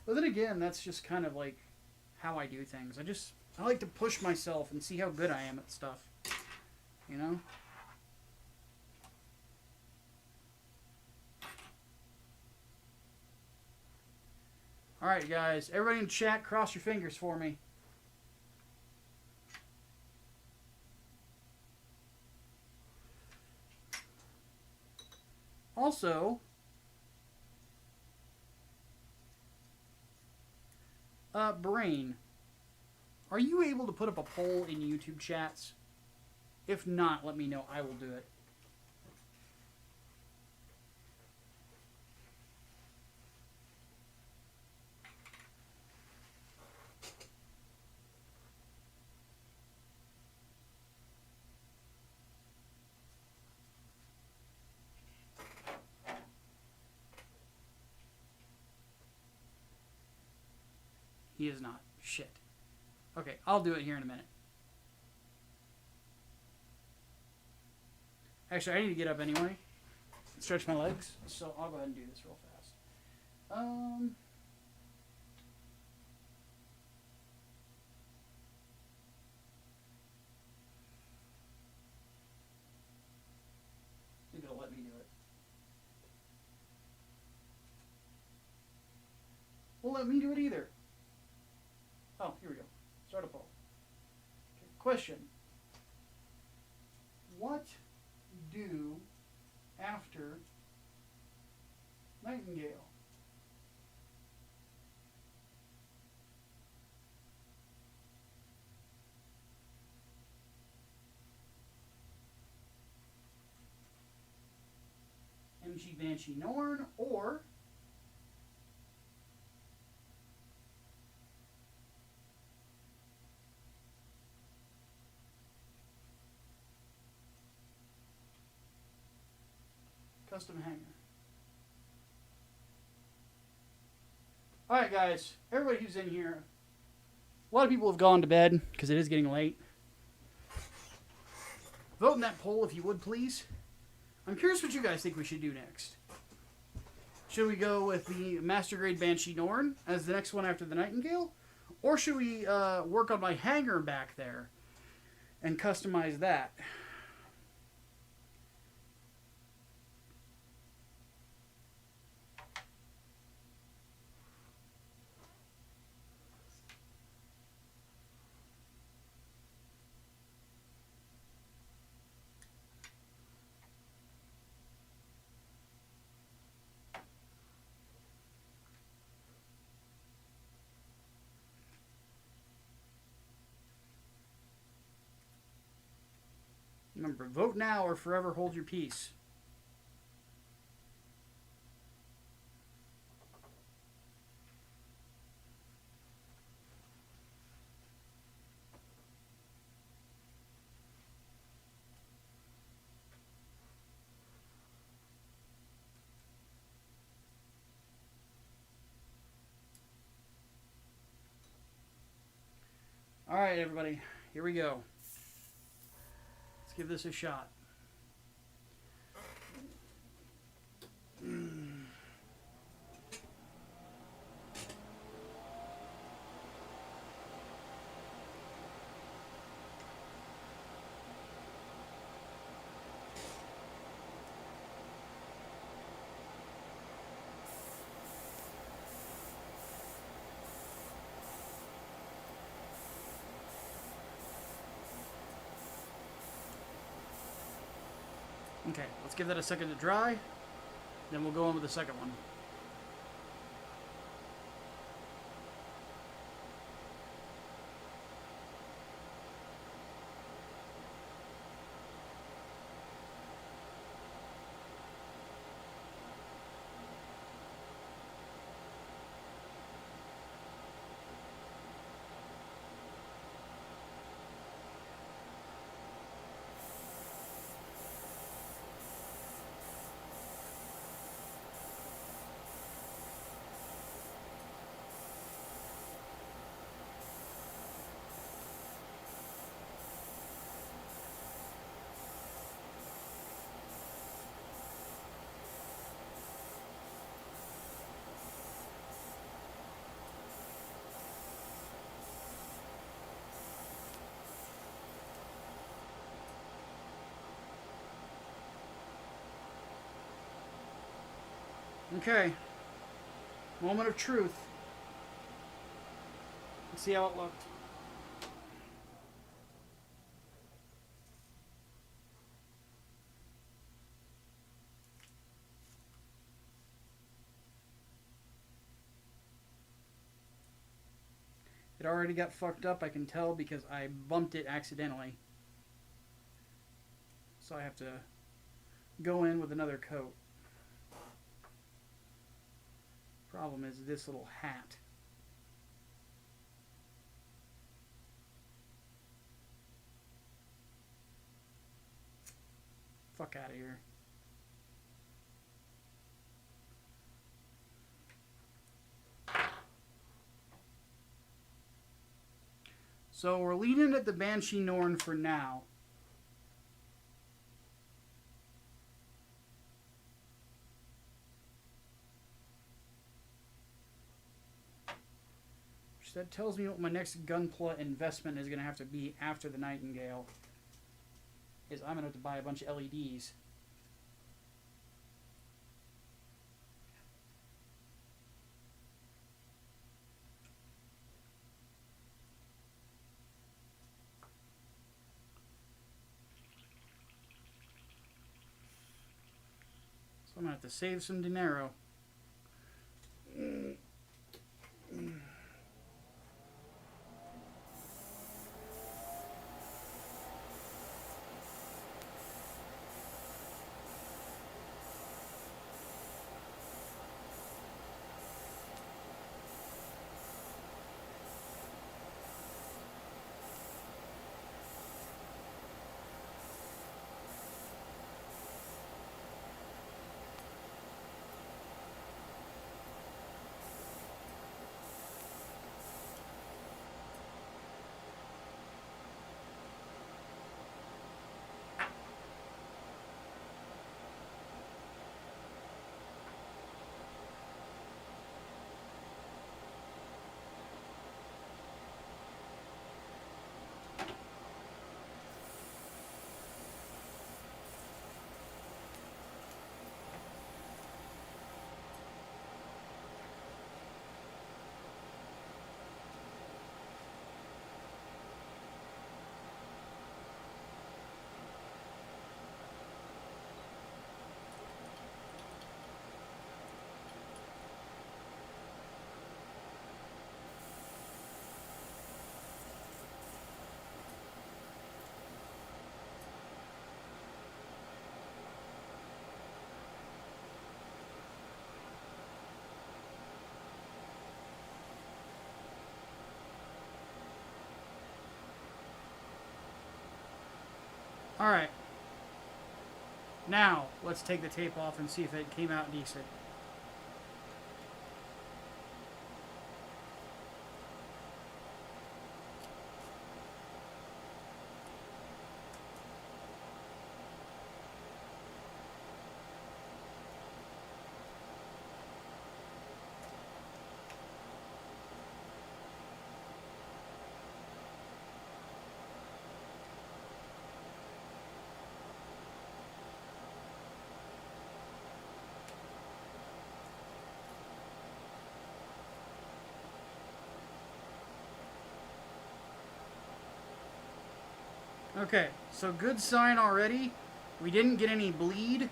But then again, that's just kind of like how I do things. I like to push myself and see how good I am at stuff. You know? Alright, guys. Everybody in chat, cross your fingers for me. Also, Brain, are you able to put up a poll in YouTube chats? If not, let me know. I will do it. He is not. Shit. Okay, I'll do it here in a minute. Actually, I need to get up anyway. Stretch my legs, so I'll go ahead and do this real fast. I think it'll let me do it. Won't let me do it either. Oh, here we go. Start a poll. Okay. Question. What do after Nightingale? MG Banshee Norn, or custom hanger. Alright guys, everybody who's in here, a lot of people have gone to bed because it is getting late. Vote in that poll if you would, please. I'm curious what you guys think we should do next. Should we go with the Master Grade Banshee Norn as the next one after the Nightingale? Or should we work on my hanger back there and customize that? Remember, vote now or forever hold your peace. All right, everybody, here we go. Let's give this a shot. Okay, let's give that a second to dry. Then we'll go on with the second one. Okay. Moment of truth. Let's see how it looked. It already got fucked up, I can tell, because I bumped it accidentally. So I have to go in with another coat. Problem is this little hat. Fuck out of here. So we're leaning at the Banshee Norn for now. That tells me what my next Gunpla investment is going to have to be after the Nightingale. Is I'm going to have to buy a bunch of LEDs. So I'm going to have to save some dinero. Alright. Now, let's take the tape off and see if it came out decent. Okay, so good sign already. We didn't get any bleed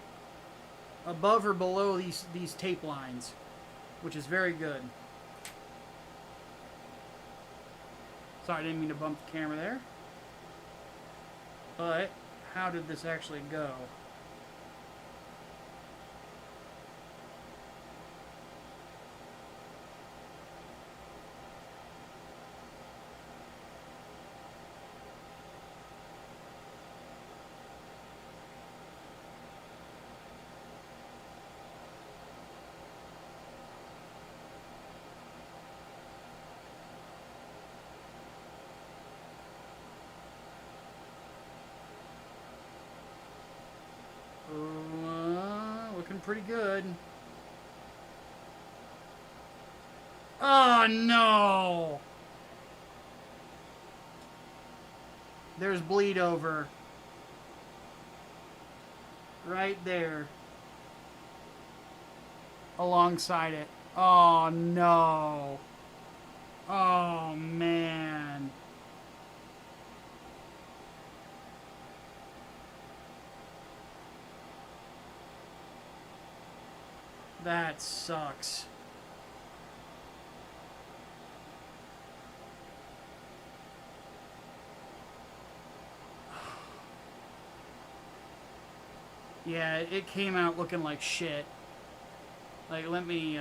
above or below these tape lines, which is very good. Sorry, I didn't mean to bump the camera there. But how did this actually go? Looking pretty good. Oh, no! There's bleed over. Right there. Alongside it. Oh, no. Oh, man. That sucks. Yeah, it came out looking like shit. Like, let me,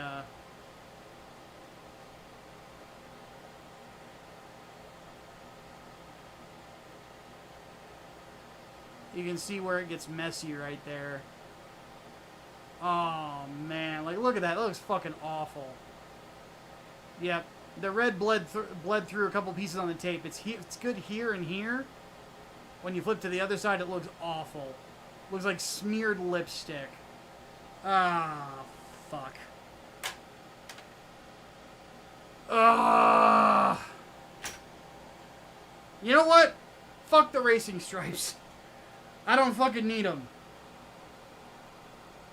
you can see where it gets messy right there. Oh, man. Like, look at that. That looks fucking awful. Yep. The red bled through a couple pieces on the tape. It's good here and here. When you flip to the other side, it looks awful. Looks like smeared lipstick. Ah, fuck. You know what? Fuck the racing stripes. I don't fucking need them.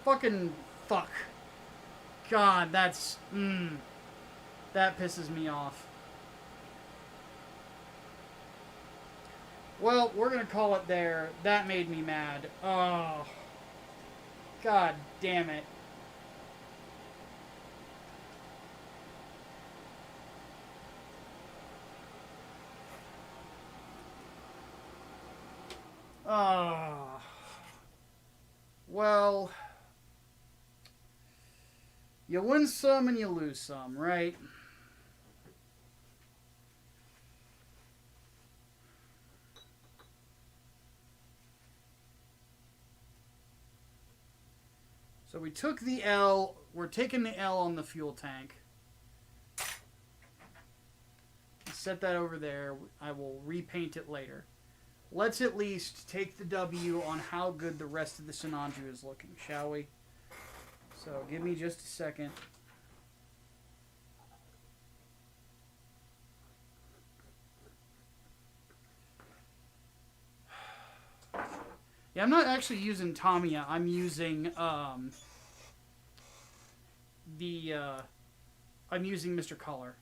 Fucking fuck. God, that's... that pisses me off. Well, we're gonna call it there. That made me mad. Oh. God damn it. Oh. Well... You win some and you lose some, right? So we took the L. We're taking the L on the fuel tank. Set that over there. I will repaint it later. Let's at least take the W on how good the rest of the Sinanju is looking, shall we? So give me just a second. Yeah, I'm not actually using Tamiya. I'm using I'm using Mr. Color.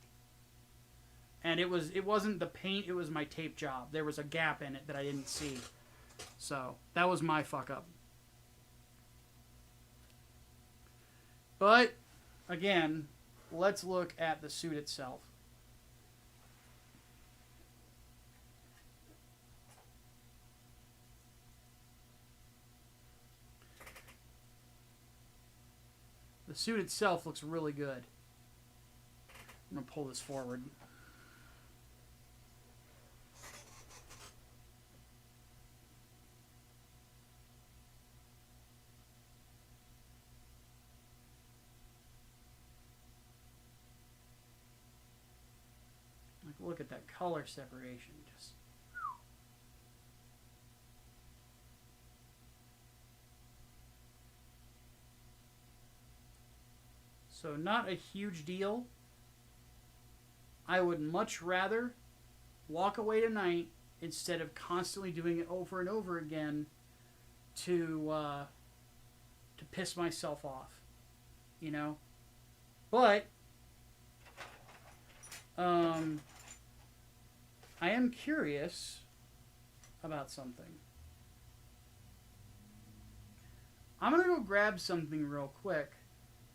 And it wasn't the paint, it was my tape job. There was a gap in it that I didn't see. So, that was my fuck up. But, again, let's look at the suit itself. The suit itself looks really good. I'm going to pull this forward. look at that color separation. Just so not a huge deal. I would much rather walk away tonight instead of constantly doing it over and over again to piss myself off, you know. But I am curious about something. I'm gonna go grab something real quick,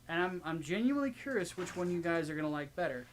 and I'm genuinely curious which one you guys are gonna like better.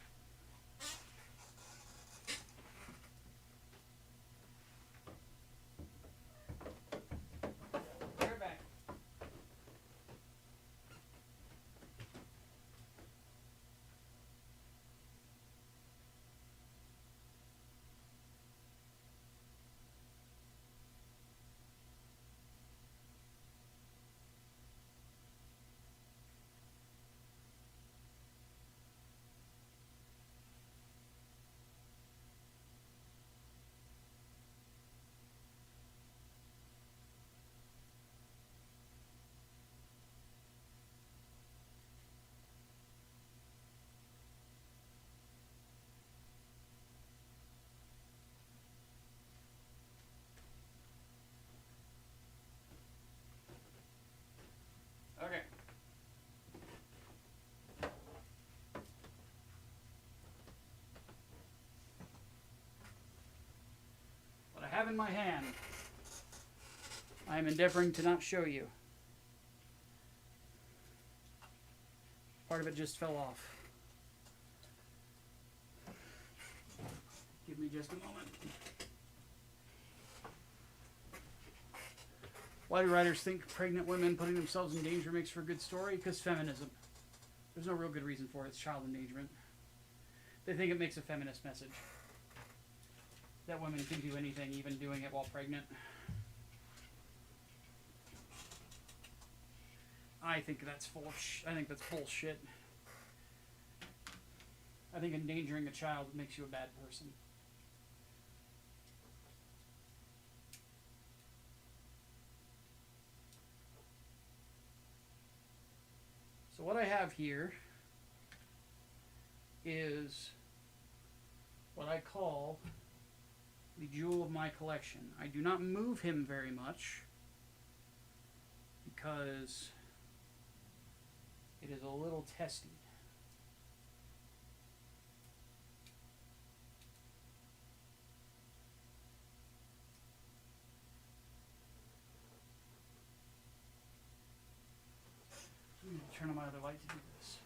Okay. What I have in my hand, I am endeavoring to not show you. Part of it just fell off. Give me just a moment. Why do writers think pregnant women putting themselves in danger makes for a good story? Because feminism. There's no real good reason for it. It's child endangerment. They think it makes a feminist message. That women can do anything, even doing it while pregnant. I think that's I think that's bullshit. I think endangering a child makes you a bad person. So what I have here is what I call the jewel of my collection. I do not move him very much because it is a little testy. I'm going to turn on my other light to do this.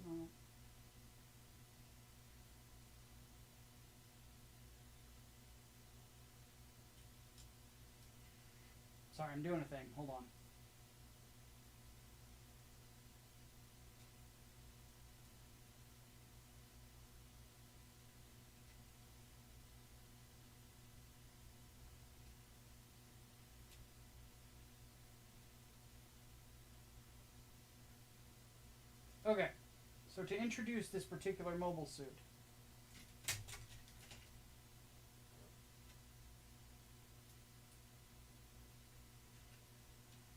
No. Sorry, I'm doing a thing. Hold on. Okay. So to introduce this particular mobile suit,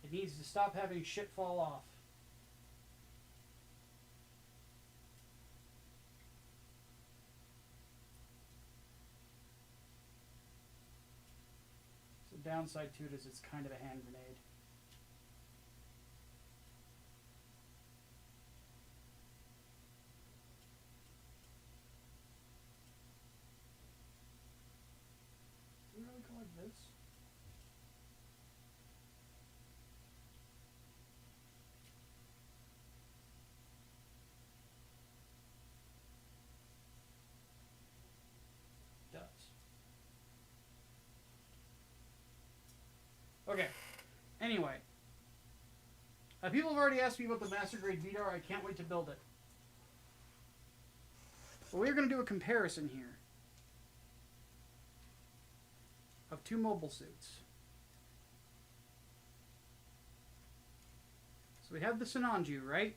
it needs to stop having shit fall off. So the downside to it is it's kind of a hand grenade. Like this. Okay. Anyway. People have already asked me about the Master Grade Vidar. I can't wait to build it. But we're going to do a comparison here of two mobile suits. So we have the Sinanju, right?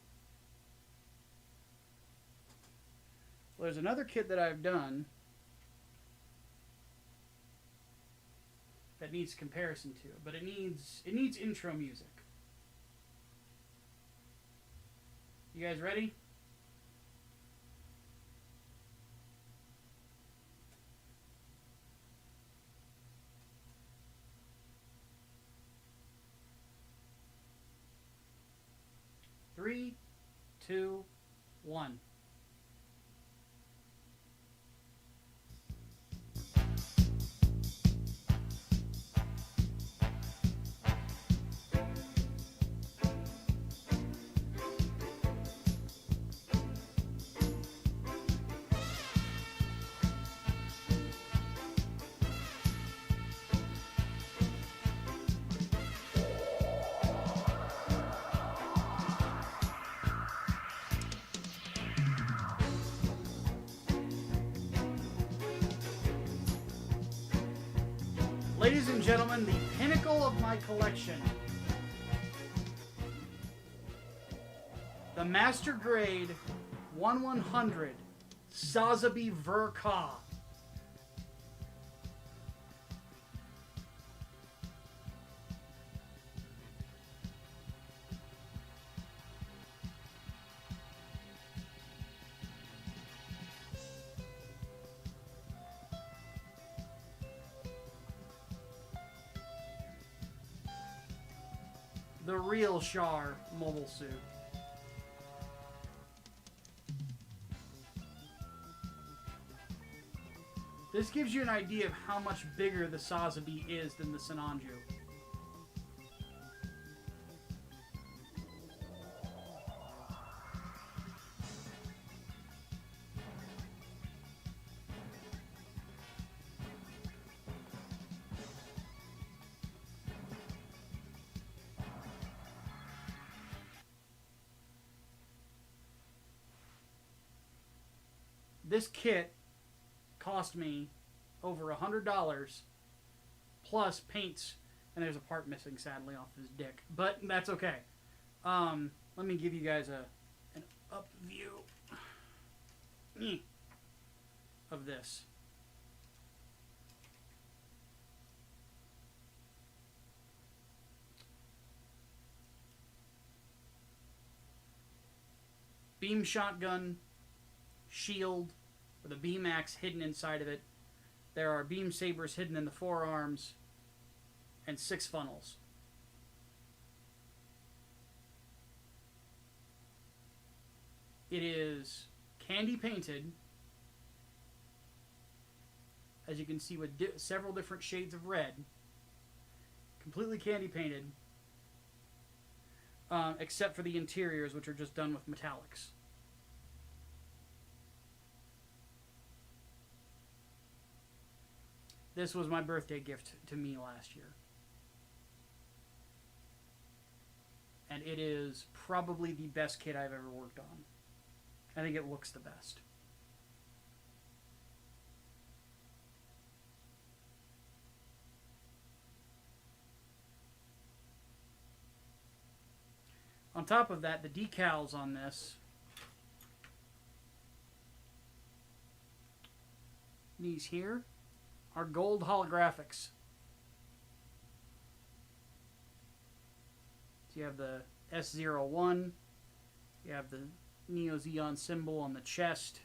Well, there's another kit that I've done that needs comparison to, but it needs intro music. You guys ready? Three, two, one. Ladies and gentlemen, the pinnacle of my collection. The Master Grade 1/100 OVA Ver. The real Char mobile suit. This gives you an idea of how much bigger the Sazabi is than the Sinanju. This kit cost me over $100 plus paints, and there's a part missing sadly off his dick, but that's okay. Let me give you guys an up view of this. Beam shotgun, shield with a beam axe hidden inside of it. There are beam sabers hidden in the forearms and 6 funnels. It is candy painted, as you can see, with several different shades of red. Completely candy painted, except for the interiors, which are just done with metallics. This was my birthday gift to me last year. And it is probably the best kit I've ever worked on. I think it looks the best. On top of that, the decals on this, these here, are gold holographics. So you have the S01, you have the Neo Zeon symbol on the chest.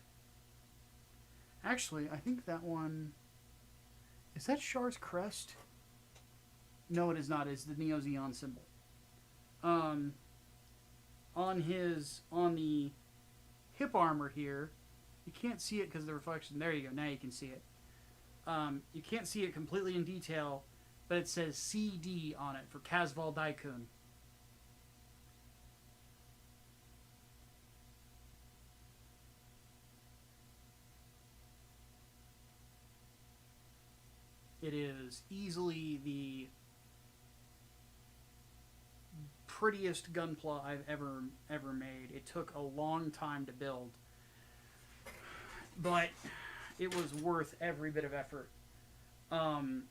Actually, I think that one, is that Char's crest? No, it is not. It's the Neo Zeon symbol. On the hip armor here, you can't see it because of the reflection. There you go. Now you can see it. You can't see it completely in detail, but it says CD on it for Casval Daikun. It is easily the prettiest gunpla I've ever made. It took a long time to build, but it was worth every bit of effort. Because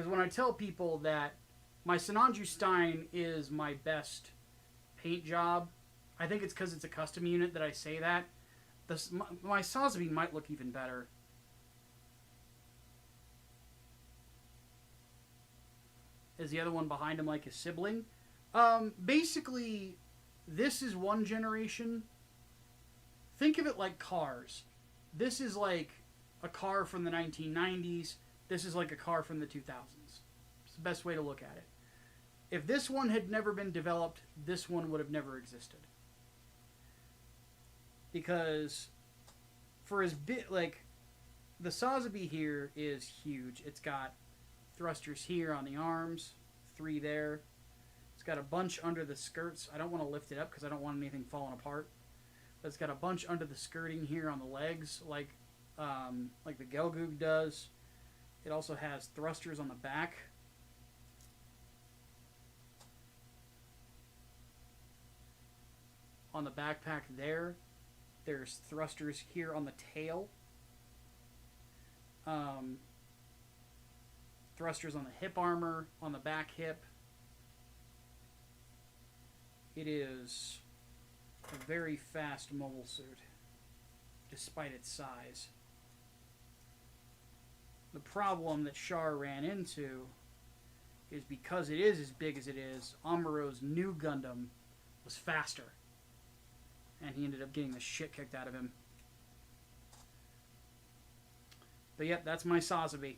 when I tell people that my Sinanju Stein is my best paint job, I think it's because it's a custom unit that I say that. My Sotheby might look even better. Is the other one behind him like his sibling? Basically, this is one generation. Think of it like cars. This is like a car from the 1990s. This is like a car from the 2000s. It's the best way to look at it. If this one had never been developed, this one would have never existed. Because for as bit, like, the Sotheby here is huge. It's got thrusters here on the arms, 3 there. It's got a bunch under the skirts. I don't want to lift it up because I don't want anything falling apart. But it's got a bunch under the skirting here on the legs, like the Gelgoog does. It also has thrusters on the back. On the backpack there, there's thrusters here on the tail. Thrusters on the hip armor, on the back hip. It is a very fast mobile suit, despite its size. The problem that Char ran into is because it is as big as it is, Amuro's new Gundam was faster. And he ended up getting the shit kicked out of him. But yep, that's my Sotheby.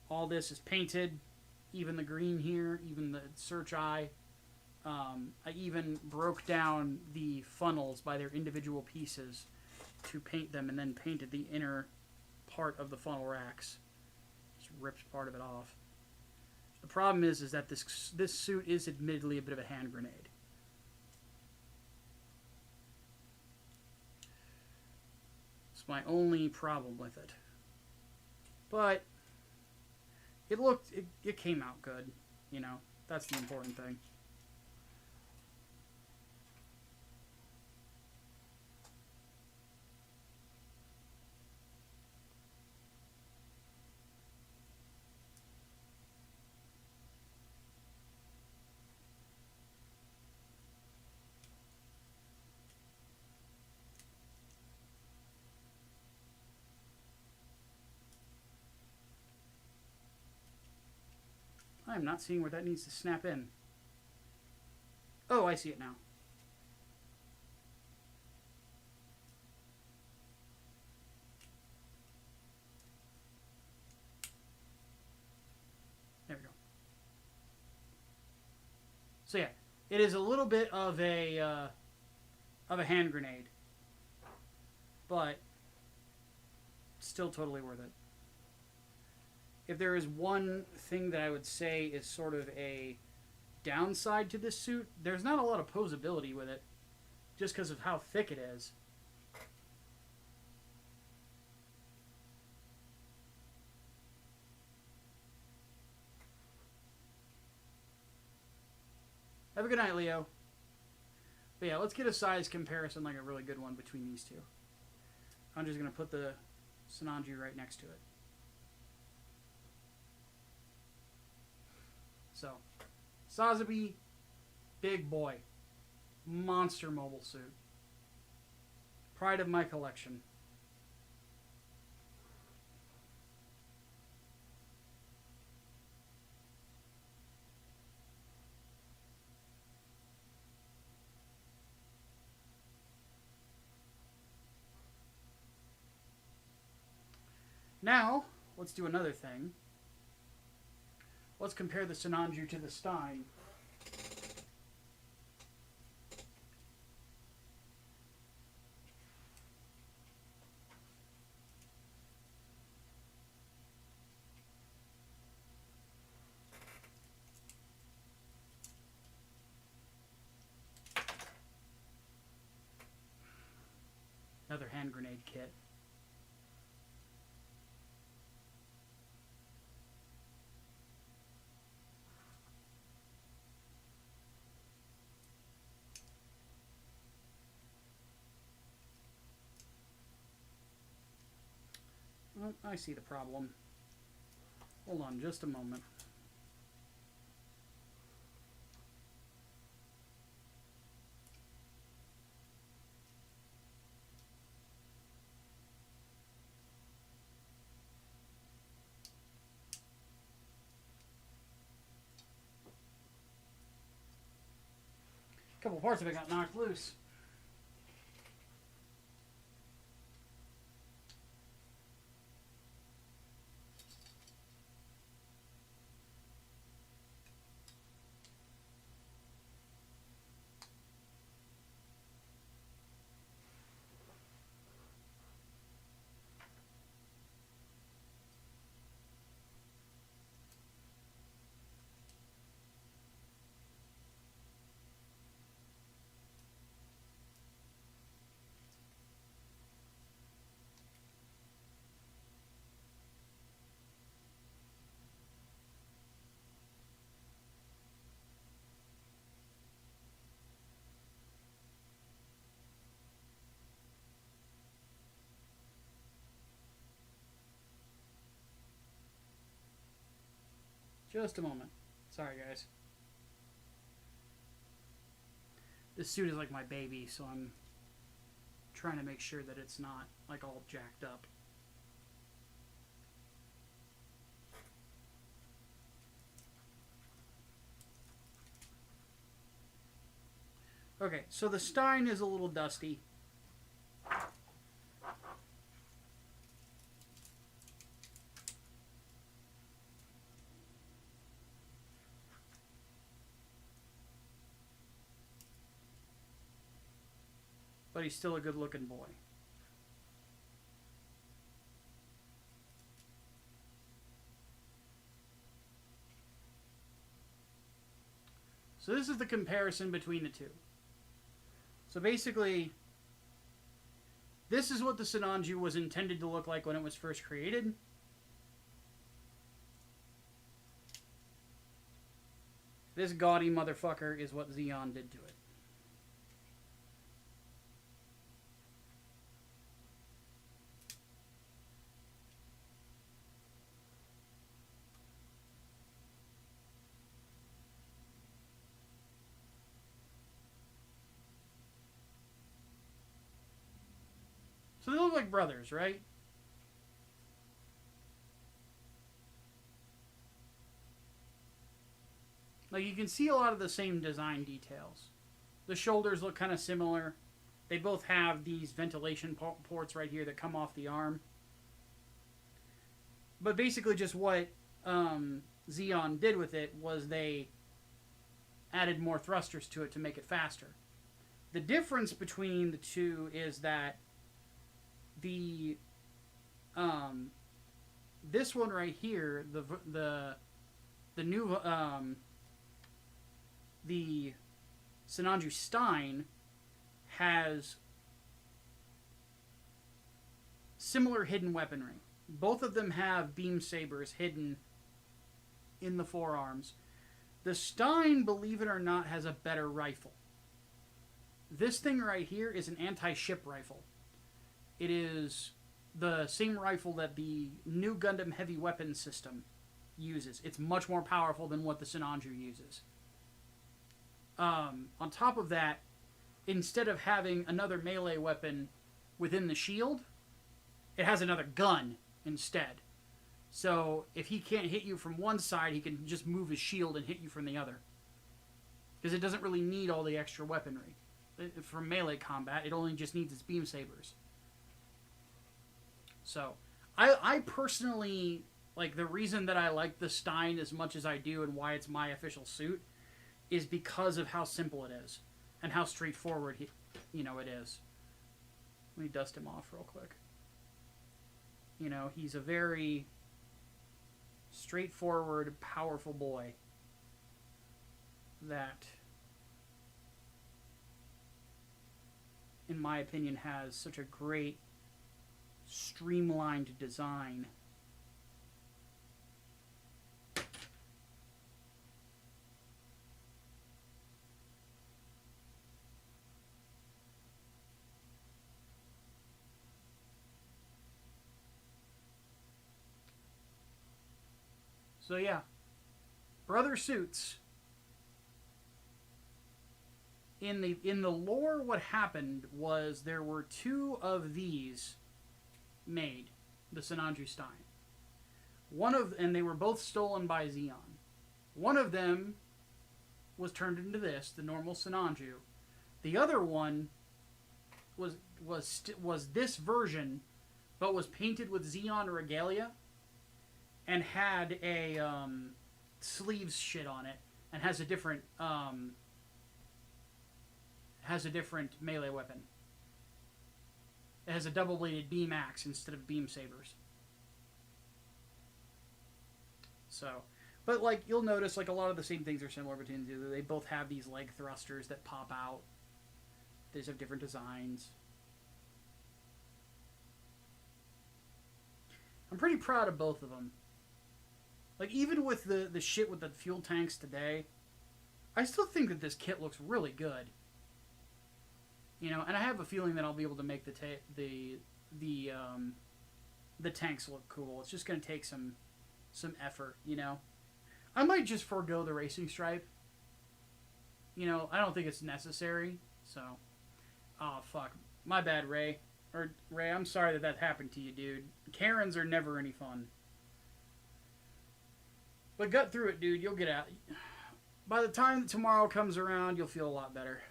All this is painted, even the green here, even the search eye. I even broke down the funnels by their individual pieces to paint them, and then painted the inner part of the funnel racks. Just ripped part of it off. The problem is that this suit is admittedly a bit of a hand grenade. It's my only problem with it. But it came out good, you know. That's the important thing. I'm not seeing where that needs to snap in. Oh, I see it now. There we go. So yeah, it is a little bit of a hand grenade, but still totally worth it. If there is one thing that I would say is sort of a downside to this suit, there's not a lot of posability with it, just because of how thick it is. Have a good night, Leo. But yeah, let's get a size comparison, like a really good one between these two. I'm just going to put the Sinanju right next to it. So, Sotheby, big boy, monster mobile suit, pride of my collection. Now, let's do another thing. Let's compare the Sinanju to the Stein. Another hand grenade kit. Oh, I see the problem. Hold on just a moment. A couple parts of it got knocked loose. Just a moment. Sorry, guys. This suit is like my baby, so I'm trying to make sure that it's not like all jacked up. Okay, so the Stein is a little dusty. But he's still a good-looking boy. So this is the comparison between the two. So basically, this is what the Sinanju was intended to look like when it was first created. This gaudy motherfucker is what Xeon did to it. So they look like brothers, right? Like, you can see a lot of the same design details. The shoulders look kind of similar. They both have these ventilation ports right here that come off the arm. But basically just what Xeon did with it was they added more thrusters to it to make it faster. The difference between the two is that the this one right here, the new the Sinanju Stein has similar hidden weaponry. Both of them have beam sabers hidden in the forearms. The Stein, believe it or not, has a better rifle. This thing right here is an anti-ship rifle. It is the same rifle that the new Gundam heavy weapons system uses. It's much more powerful than what the Sinanju uses. On top of that, instead of having another melee weapon within the shield, it has another gun instead. So if he can't hit you from one side, he can just move his shield and hit you from the other. Because it doesn't really need all the extra weaponry. For melee combat, it only just needs its beam sabers. So, I personally, like, the reason that I like the Stein as much as I do and why it's my official suit is because of how simple it is and how straightforward it is. Let me dust him off real quick. You know, he's a very straightforward, powerful boy that, in my opinion, has such a great streamlined design. So yeah, brother suits. In the lore, what happened was there were 2 of these made, the Sinanju Stein. And they were both stolen by Zeon. One of them was turned into this, the normal Sinanju. The other one was this version, but was painted with Zeon regalia, and had a sleeves shit on it, and has a different melee weapon. It has a double-bladed beam axe instead of beam sabers. So, but like you'll notice, like a lot of the same things are similar between the two. They both have these leg thrusters that pop out. They just have different designs. I'm pretty proud of both of them. Like, even with the shit with the fuel tanks today, I still think that this kit looks really good. You know, and I have a feeling that I'll be able to make the tanks look cool. It's just going to take some effort, you know. I might just forego the racing stripe. You know, I don't think it's necessary. So, oh fuck, my bad, Ray. Or Ray, I'm sorry that happened to you, dude. Karens are never any fun. But gut through it, dude. You'll get out. By the time tomorrow comes around, you'll feel a lot better.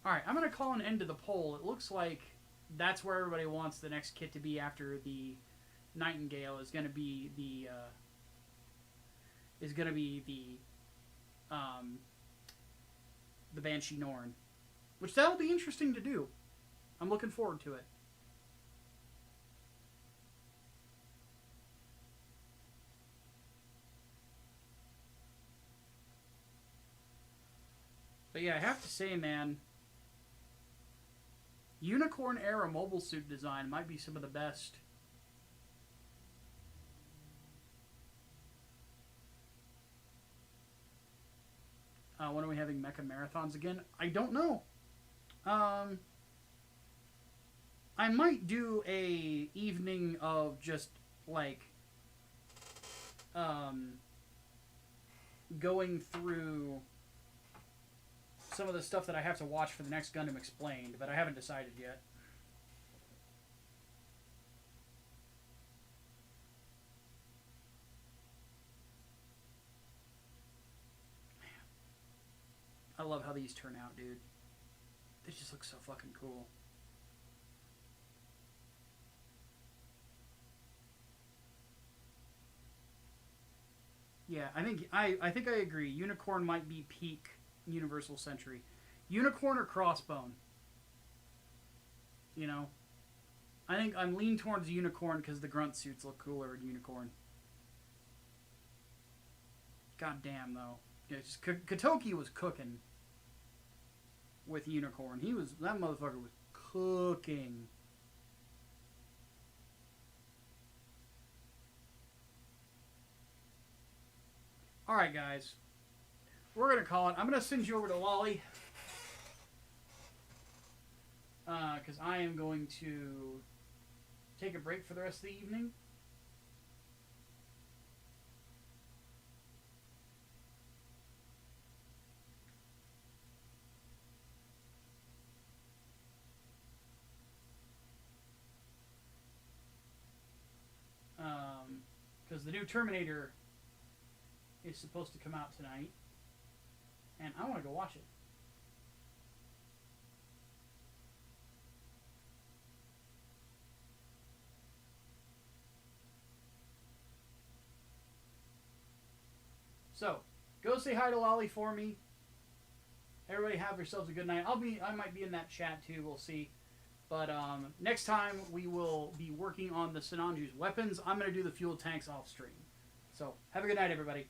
Alright, I'm going to call an end to the poll. It looks like that's where everybody wants the next kit to be after the Nightingale is going to be the Banshee Norn. Which that'll be interesting to do. I'm looking forward to it. But yeah, I have to say, man, Unicorn era mobile suit design might be some of the best. When are we having mecha marathons again? I don't know. I might do a evening of just like going through some of the stuff that I have to watch for the next Gundam Explained, but I haven't decided yet. Man. I love how these turn out, dude. They just look so fucking cool. Yeah, I think I agree. Unicorn might be peak Universal Century. Unicorn or Crossbone? You know? I think I'm leaning towards Unicorn because the grunt suits look cooler in Unicorn. God damn, though. Yeah, just Kotoki was cooking with Unicorn. That motherfucker was cooking. Alright, guys. We're going to call it. I'm going to send you over to Lolly. Because I am going to take a break for the rest of the evening. Because the new Terminator is supposed to come out tonight. And I want to go watch it. So, go say hi to Lolly for me. Everybody have yourselves a good night. I might be in that chat too, we'll see. But next time we will be working on the Sinanju's weapons. I'm going to do the fuel tanks off stream. So, have a good night, everybody.